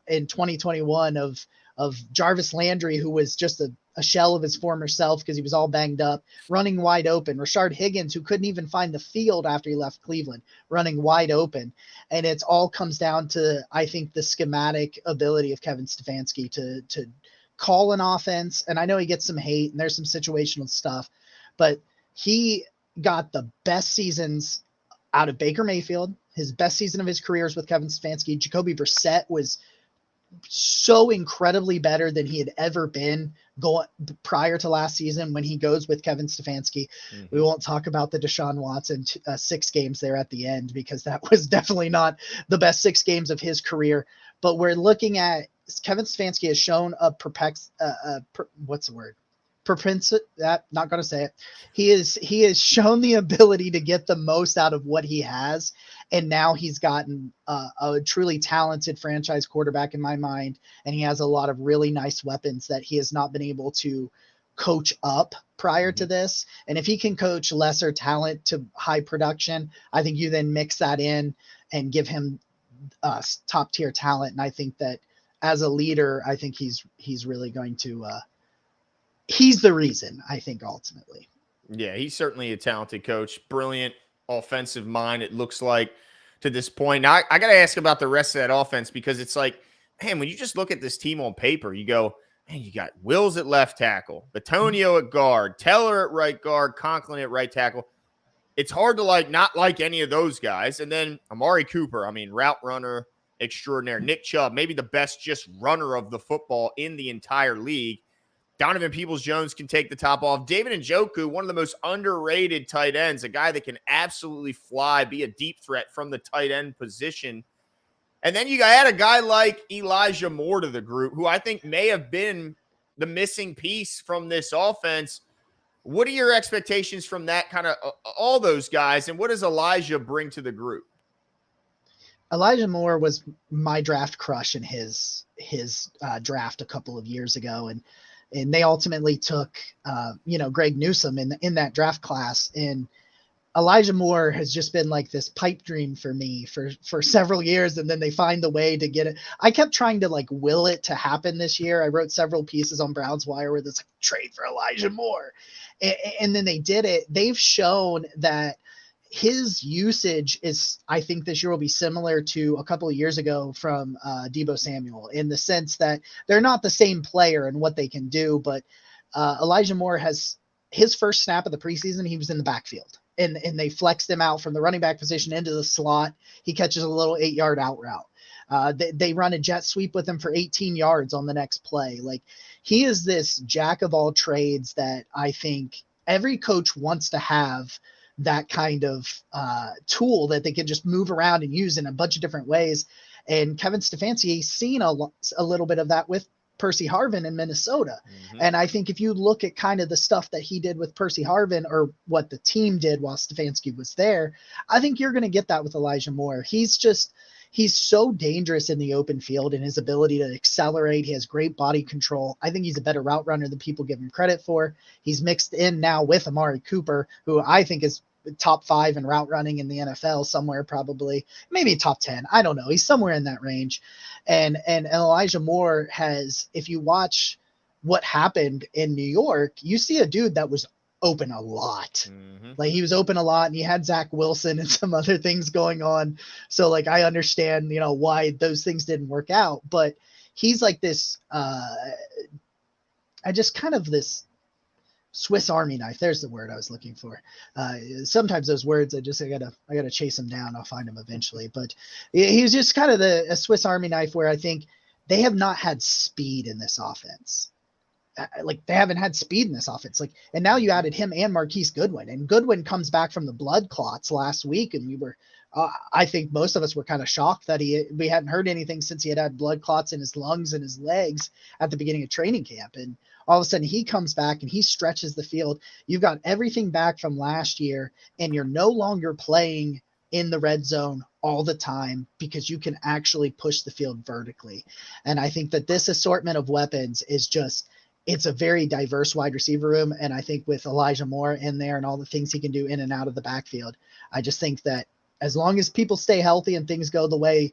in 2021 of Jarvis Landry, who was just a shell of his former self because he was all banged up, running wide open. Rashard Higgins, who couldn't even find the field after he left Cleveland, running wide open. And it's all comes down to, I think, the schematic ability of Kevin Stefanski to call an offense. And I know he gets some hate and there's some situational stuff, but he got the best seasons out of Baker Mayfield. His best season of his career is with Kevin Stefanski. Jacoby Brissett was so incredibly better than he had ever been going prior to last season when he goes with Kevin Stefanski. Mm-hmm. We won't talk about the Deshaun Watson 6 games there at the end, because that was definitely not the best 6 games of his career. But we're looking at Kevin Stefanski has shown what's the word? Not going to say it. He has shown the ability to get the most out of what he has. And now he's gotten a truly talented franchise quarterback in my mind. And he has a lot of really nice weapons that he has not been able to coach up prior to this. And if he can coach lesser talent to high production, I think you then mix that in and give him top tier talent. And I think that as a leader, I think he's really going to, he's the reason, I think, ultimately. Yeah, he's certainly a talented coach. Brilliant offensive mind, it looks like, to this point. Now, I got to ask about the rest of that offense, because it's like, man, when you just look at this team on paper, you go, man, you got Wills at left tackle, Batonio at guard, Teller at right guard, Conklin at right tackle. It's hard to not like any of those guys. And then Amari Cooper, I mean, route runner extraordinaire. Nick Chubb, maybe the best just runner of the football in the entire league. Donovan Peoples-Jones can take the top off. David Njoku, one of the most underrated tight ends, a guy that can absolutely fly, be a deep threat from the tight end position. And then you add a guy like Elijah Moore to the group, who I think may have been the missing piece from this offense. What are your expectations from that kind of all those guys, and what does Elijah bring to the group? Elijah Moore was my draft crush in his draft a couple of years ago, and they ultimately took Greg Newsome in that draft class. And Elijah Moore has just been like this pipe dream for me for several years, and then they find the way to get it. I kept trying to will it to happen this year. I wrote several pieces on Browns Wire where there's trade for Elijah Moore, and then they did it. They've shown that his usage is, I think this year will be similar to a couple of years ago from Deebo Samuel, in the sense that they're not the same player and what they can do, but Elijah Moore has his first snap of the preseason. He was in the backfield, and they flexed him out from the running back position into the slot. He catches a little 8-yard out route. They run a jet sweep with him for 18 yards on the next play. He is this jack of all trades that I think every coach wants to have, that kind of tool that they can just move around and use in a bunch of different ways. And Kevin Stefanski's seen a little bit of that with Percy Harvin in Minnesota. Mm-hmm. And I think if you look at kind of the stuff that he did with Percy Harvin, or what the team did while Stefanski was there, I think you're going to get that with Elijah Moore. He's so dangerous in the open field, and his ability to accelerate. He has great body control. I think he's a better route runner than people give him credit for. He's mixed in now with Amari Cooper, who I think is top 5 in route running in the NFL, somewhere probably, maybe top 10. I don't know. He's somewhere in that range. And Elijah Moore has, if you watch what happened in New York, you see a dude that was open a lot. Mm-hmm. He was open a lot, and he had Zach Wilson and some other things going on. So I understand, why those things didn't work out, but he's like this, this Swiss Army knife. There's the word I was looking for. Sometimes those words, I gotta chase them down. I'll find them eventually, but he's just kind of a Swiss Army knife, where I think they have not had speed in this offense. They haven't had speed in this offense. And now you added him and Marquise Goodwin, and Goodwin comes back from the blood clots last week, and we were I think most of us were kind of shocked that we hadn't heard anything since he had blood clots in his lungs and his legs at the beginning of training camp. And all of a sudden he comes back and he stretches the field. You've got everything back from last year, and you're no longer playing in the red zone all the time because you can actually push the field vertically. And I think that this assortment of weapons is it's a very diverse wide receiver room. And I think with Elijah Moore in there and all the things he can do in and out of the backfield, I just think that as long as people stay healthy and things go the way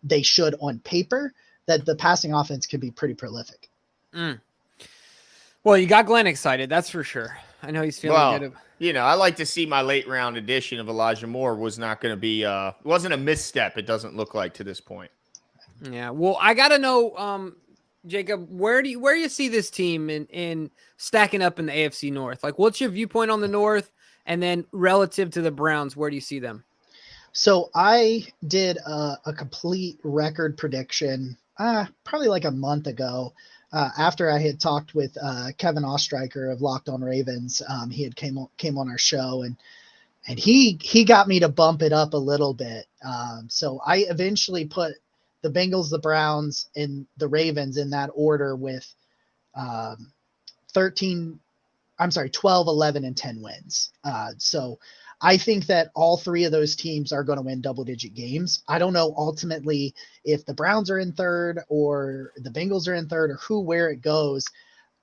they should on paper, that the passing offense can be pretty prolific. Well, you got Glenn excited. That's for sure. I know he's feeling good. You know, I like to see my late round addition of Elijah Moore was not going to be, wasn't a misstep. It doesn't look like to this point. Yeah. Well, I got to know, Jacob, where do you see this team in stacking up in the AFC North? Like, what's your viewpoint on the North? And then relative to the Browns, where do you see them? So I did a complete record prediction probably like a month ago after I had talked with Kevin Ostreicher of Locked On Ravens. He had came on our show, and he got me to bump it up a little bit. So I eventually put the Bengals, the Browns, and the Ravens in that order with 12, 11, and 10 wins. So I think that all three of those teams are going to win double-digit games. I don't know ultimately if the Browns are in third or the Bengals are in third or where it goes.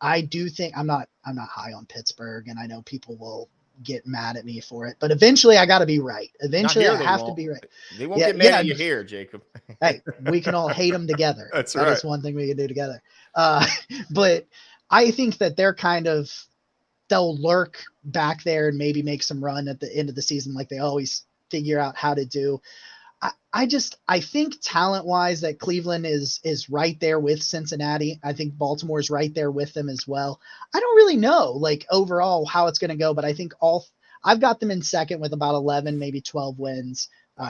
I do think I'm not high on Pittsburgh, and I know people will get mad at me for it, but eventually I got to be right. Eventually I have to be right. They won't get mad at you here, Jacob. Hey, we can all hate them together. That's right. That's one thing we can do together. But I think that they'll lurk back there and maybe make some run at the end of the season like they always figure out how to do. I think talent-wise that Cleveland is right there with Cincinnati. I think Baltimore's right there with them as well. I don't really know, like, overall how it's going to go, but I think I've got them in second with about 11, maybe 12 wins,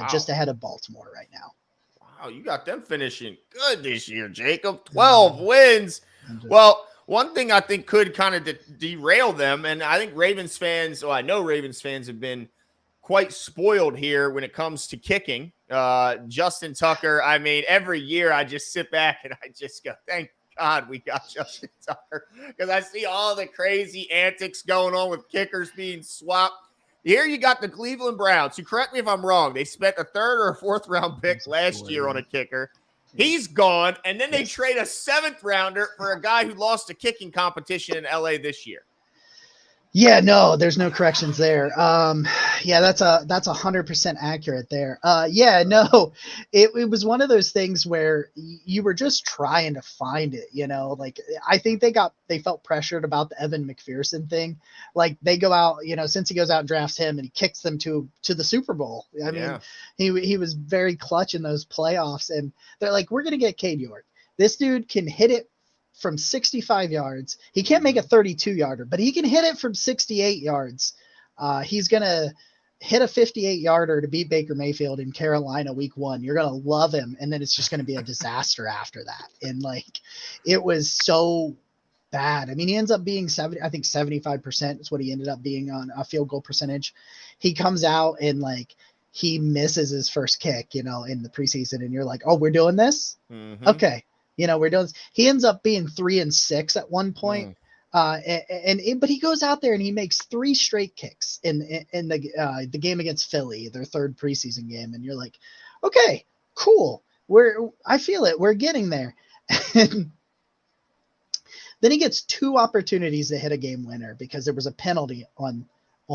just ahead of Baltimore right now. Wow, you got them finishing good this year, Jacob. 12 wins. Well, one thing I think could kind of derail them, and I think Ravens fans, I know Ravens fans have been quite spoiled here when it comes to kicking. Justin Tucker, I mean, every year I just sit back and I just go, thank God we got Justin Tucker, because I see all the crazy antics going on with kickers being swapped. Here you got the Cleveland Browns, who, correct me if I'm wrong, they spent a third or a fourth round pick last year on a kicker. He's gone, and then they trade a 7th rounder for a guy who lost a kicking competition in LA this year. Yeah, no, there's no corrections there. Yeah, that's 100% accurate there. Yeah, no, it was one of those things where you were just trying to find it, like I think they felt pressured about the Evan McPherson thing. Like they go out, since he goes out and drafts him and he kicks them to the Super Bowl. I mean, he was very clutch in those playoffs, and they're like, we're going to get Cade York. This dude can hit it from 65 yards. He can't make a 32-yarder, but he can hit it from 68 yards. He's going to hit a 58-yarder to beat Baker Mayfield in Carolina week 1. You're going to love him. And then it's just going to be a disaster after that. And it was so bad. I mean, he ends up being 75% is what he ended up being on a field goal percentage. He comes out and he misses his first kick, in the preseason. And you're like, oh, we're doing this. Mm-hmm. Okay. We're done. He ends up being 3-6 at one point. But he goes out there and he makes 3 straight kicks in the game against Philly, their 3rd preseason game. And you're like, okay, cool. I feel it. We're getting there. And then he gets 2 opportunities to hit a game winner because there was a penalty on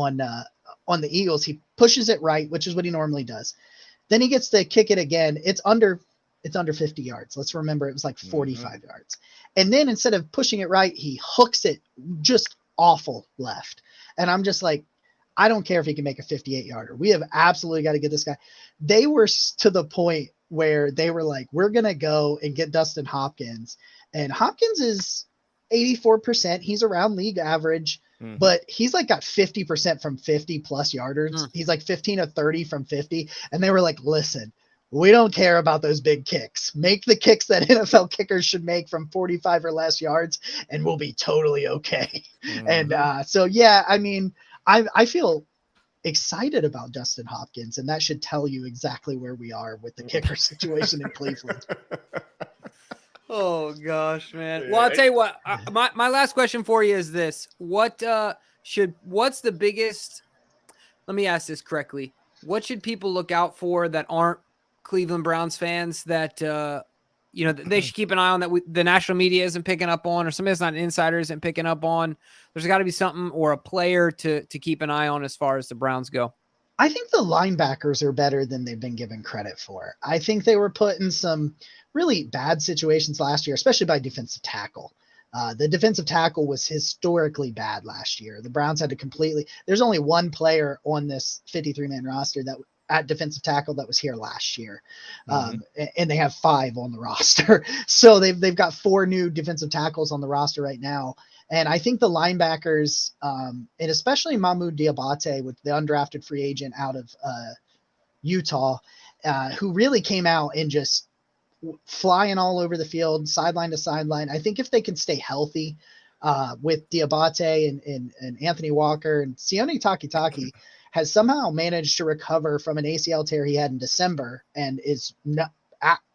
the Eagles. He pushes it right, which is what he normally does. Then he gets to kick it again. It's under 50 yards. Let's remember it was 45 yards. And then instead of pushing it right, he hooks it just awful left. And I'm just like, I don't care if he can make a 58-yarder. We have absolutely got to get this guy. They were to the point where they were like, we're going to go and get Dustin Hopkins. And Hopkins is 84%. He's around league average, but he's got 50% from 50 plus yarders. He's 15 of 30 from 50. And they were like, listen, we don't care about those big kicks. Make the kicks that NFL kickers should make from 45 or less yards, and we'll be totally okay. And so, yeah, I mean, I feel excited about Dustin Hopkins, and that should tell you exactly where we are with the kicker situation in Cleveland. Oh gosh, man. Well, I'll tell you what. My last question for you is this: what's the biggest? Let me ask this correctly. What should people look out for that aren't Cleveland Browns fans that they should keep an eye on, that the national media isn't picking up on, or somebody that's not an insider isn't picking up on? There's got to be something or a player to keep an eye on as far as the Browns go. I think the linebackers are better than they've been given credit for. I think they were put in some really bad situations last year, especially by defensive tackle. The defensive tackle was historically bad last year. The Browns had to there's only one player on this 53-man roster that at defensive tackle that was here last year. And they have 5 on the roster. So they've got 4 new defensive tackles on the roster right now. And I think the linebackers, and especially Mahmoud Diabate, with the undrafted free agent out of Utah, who really came out and just flying all over the field, sideline to sideline. I think if they can stay healthy with Diabate and Anthony Walker, and Sione Takitaki has somehow managed to recover from an ACL tear he had in December and is not,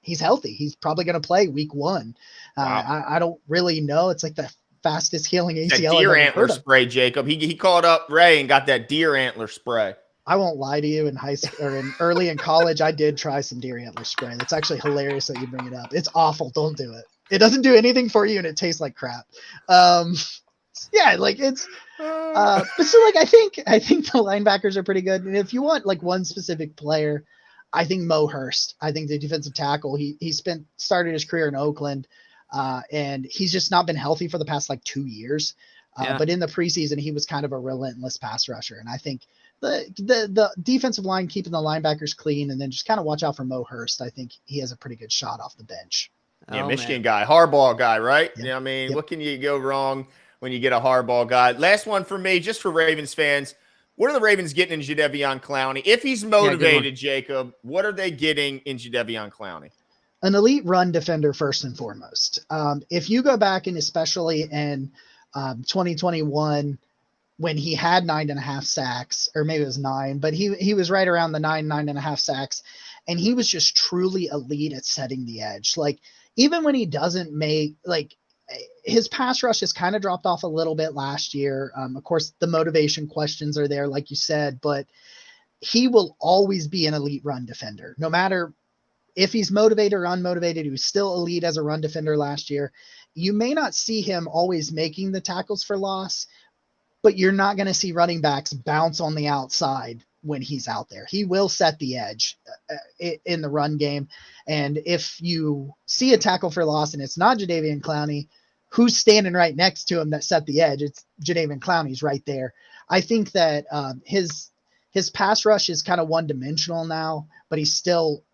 he's healthy. He's probably going to play week 1. Wow. I don't really know. It's like the fastest healing ACL. That deer antler spray, Jacob. He called up Ray and got that deer antler spray. I won't lie to you. In high school or early in college, I did try some deer antler spray. That's actually hilarious that you bring it up. It's awful. Don't do it. It doesn't do anything for you, and it tastes like crap. Yeah, like it's. But so like I think the linebackers are pretty good. And if you want like one specific player, I think Mo Hurst. I think the defensive tackle. He started his career in Oakland, and he's just not been healthy for the past like 2 years. But in the preseason, he was kind of a relentless pass rusher, and I think the defensive line, keeping the linebackers clean, and then just kind of watch out for Mo Hurst. I think he has a pretty good shot off the bench. Yeah, Michigan guy, Harbaugh guy, right? Yep. Yeah, I mean, what can you go wrong when you get a Harbaugh guy? Last one for me, just for Ravens fans. What are the Ravens getting in Jadeveon Clowney? If he's motivated, Jacob, what are they getting in Jadeveon Clowney? An elite run defender first and foremost. If you go back, and especially in 2021, when he had 9.5 sacks, or maybe it was 9, but he was right around the 9.5 sacks, and he was just truly elite at setting the edge. Like, even when he doesn't make, like, his pass rush has kind of dropped off a little bit last year. Of course, the motivation questions are there, like you said, but he will always be an elite run defender. No matter if he's motivated or unmotivated, he was still elite as a run defender last year. You may not see him always making the tackles for loss, but you're not going to see running backs bounce on the outside when he's out there. He will set the edge in the run game. And if you see a tackle for loss and it's not Jadeveon Clowney, who's standing right next to him that set the edge? It's Jadeveon Clowney's right there. I think that his pass rush is kind of one-dimensional now, but he's still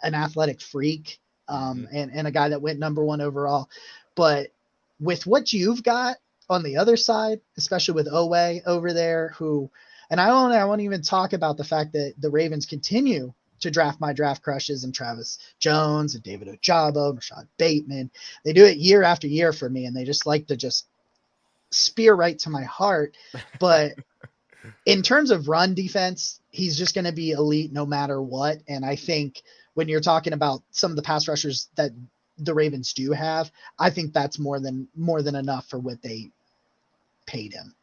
an athletic freak and a guy that went number 1 overall. But with what you've got on the other side, especially with Owe over there, who, and I won't even talk about the fact that the Ravens continue to draft my draft crushes and Travis Jones and David Ojabo, Rashad Bateman. They do it year after year for me, and they just like to just spear right to my heart. But in terms of run defense, he's just going to be elite no matter what. And I think when you're talking about some of the pass rushers that the Ravens do have, I think that's more than enough for what they paid him.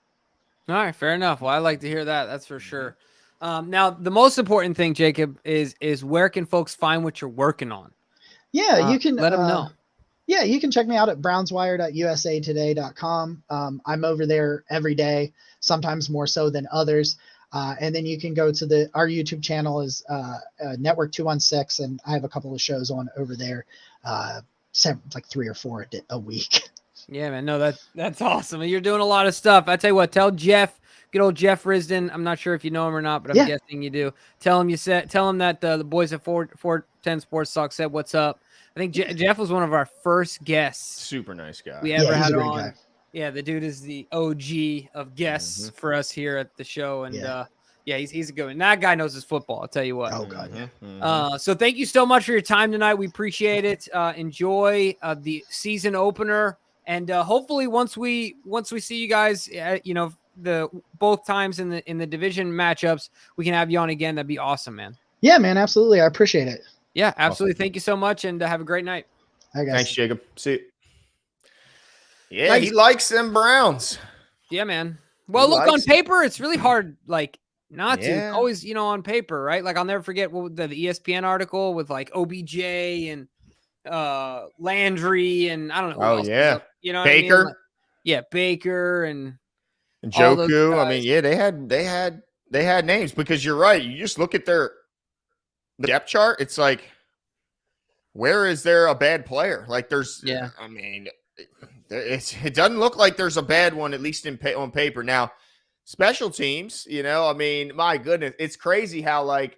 All right, fair enough. Well, I like to hear that. That's for sure. Now, the most important thing, Jacob, is where can folks find what you're working on? Yeah, you can let them know. Yeah, you can check me out at brownswire.usatoday.com. I'm over there every day, sometimes more so than others. And then you can go to our YouTube channel is Network 216, and I have a couple of shows on over there, like 3 or 4 a week. Yeah, man. No, that's awesome. You're doing a lot of stuff. I tell you what, tell Jeff, good old Jeff Risden. I'm not sure if you know him or not, but I'm guessing you do. Tell him that the boys at 410 Sports Talk said what's up. I think Jeff was one of our first guests. Super nice guy. We ever had on. Guy. Yeah, the dude is the OG of guests for us here at the show, and he's a good one. And that guy knows his football. I'll tell you what. Oh God, so thank you so much for your time tonight. We appreciate it. Enjoy the season opener, and hopefully once we see you guys, both times in the division matchups, we can have you on again. That'd be awesome, man. Yeah, man, absolutely. I appreciate it. Yeah, absolutely. Awesome. Thank you so much, and have a great night. I guess. Thanks, Jacob. See you. Yeah, Nice. he likes them Browns. Yeah, man. Well, He look, on likes it. paper, it's really hard, like, not to. It's Yeah. always, on paper, right? Like, I'll never forget the ESPN article with, like, OBJ and Landry and I don't know who Oh, else. yeah. You know what I mean? Baker. Like, yeah, Baker and all those Joku. I guys. mean, yeah, they had names, because you're right. You just look at the depth chart. It's like, where is there a bad player? Like, I mean, it doesn't look like there's a bad one, at least on paper. Now, special teams, I mean, my goodness, it's crazy how, like,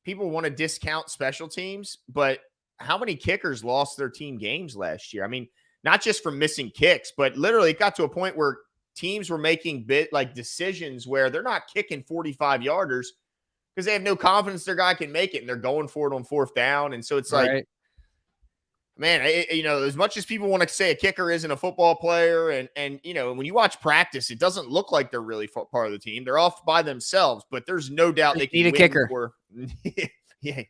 people want to discount special teams, but how many kickers lost their team games last year? I mean, not just from missing kicks, but literally it got to a point where teams were making decisions where they're not kicking 45-yarders because they have no confidence their guy can make it, and they're going for it on fourth down. And so it's like, man, as much as people want to say a kicker isn't a football player, and when you watch practice, it doesn't look like they're really part of the team. They're off by themselves, but there's no doubt they can need a win kicker. Yeah,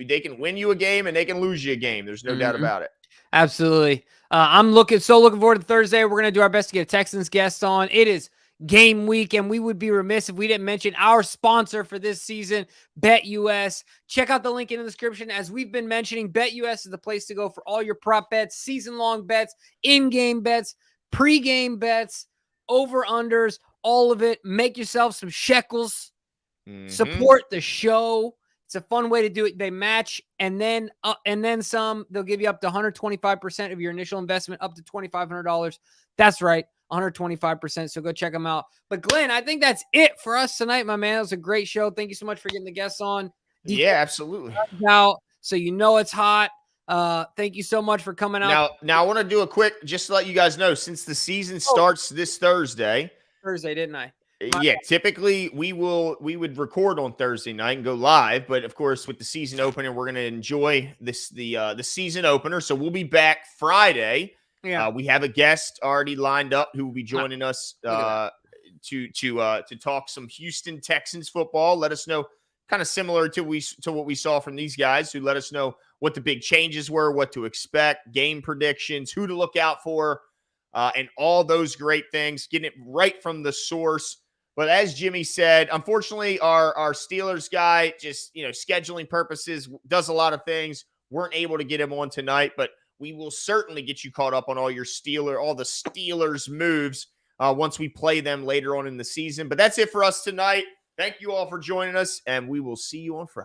they can win you a game and they can lose you a game. There's no doubt about it. Absolutely. I'm looking forward to Thursday. We're going to do our best to get a Texans guest on. It is game week, and we would be remiss if we didn't mention our sponsor for this season, BetUS. Check out the link in the description. As we've been mentioning, BetUS is the place to go for all your prop bets, season-long bets, in-game bets, pre-game bets, over-unders, all of it. Make yourself some shekels. Support the show. It's a fun way to do it. They match and then some. They'll give you up to 125% of your initial investment, up to $2,500. That's right, 125%. So go check them out. But Glenn, I think that's it for us tonight, my man. It was a great show. Thank you so much for getting the guests on. Yeah, absolutely. Out, so it's hot. Thank you so much for coming out. Now I want to do a quick, just to let you guys know, since the season starts this Thursday, didn't I? Yeah, typically we would record on Thursday night and go live, but of course with the season opener, we're going to enjoy the season opener. So we'll be back Friday. Yeah, we have a guest already lined up who will be joining us to talk some Houston Texans football. Let us know, kind of similar to what we saw from these guys, who let us know what the big changes were, what to expect, game predictions, who to look out for, and all those great things. Getting it right from the source. But as Jimmy said, unfortunately, our Steelers guy, just scheduling purposes, does a lot of things. Weren't able to get him on tonight, but we will certainly get you caught up on all the Steelers moves once we play them later on in the season. But that's it for us tonight. Thank you all for joining us, and we will see you on Friday.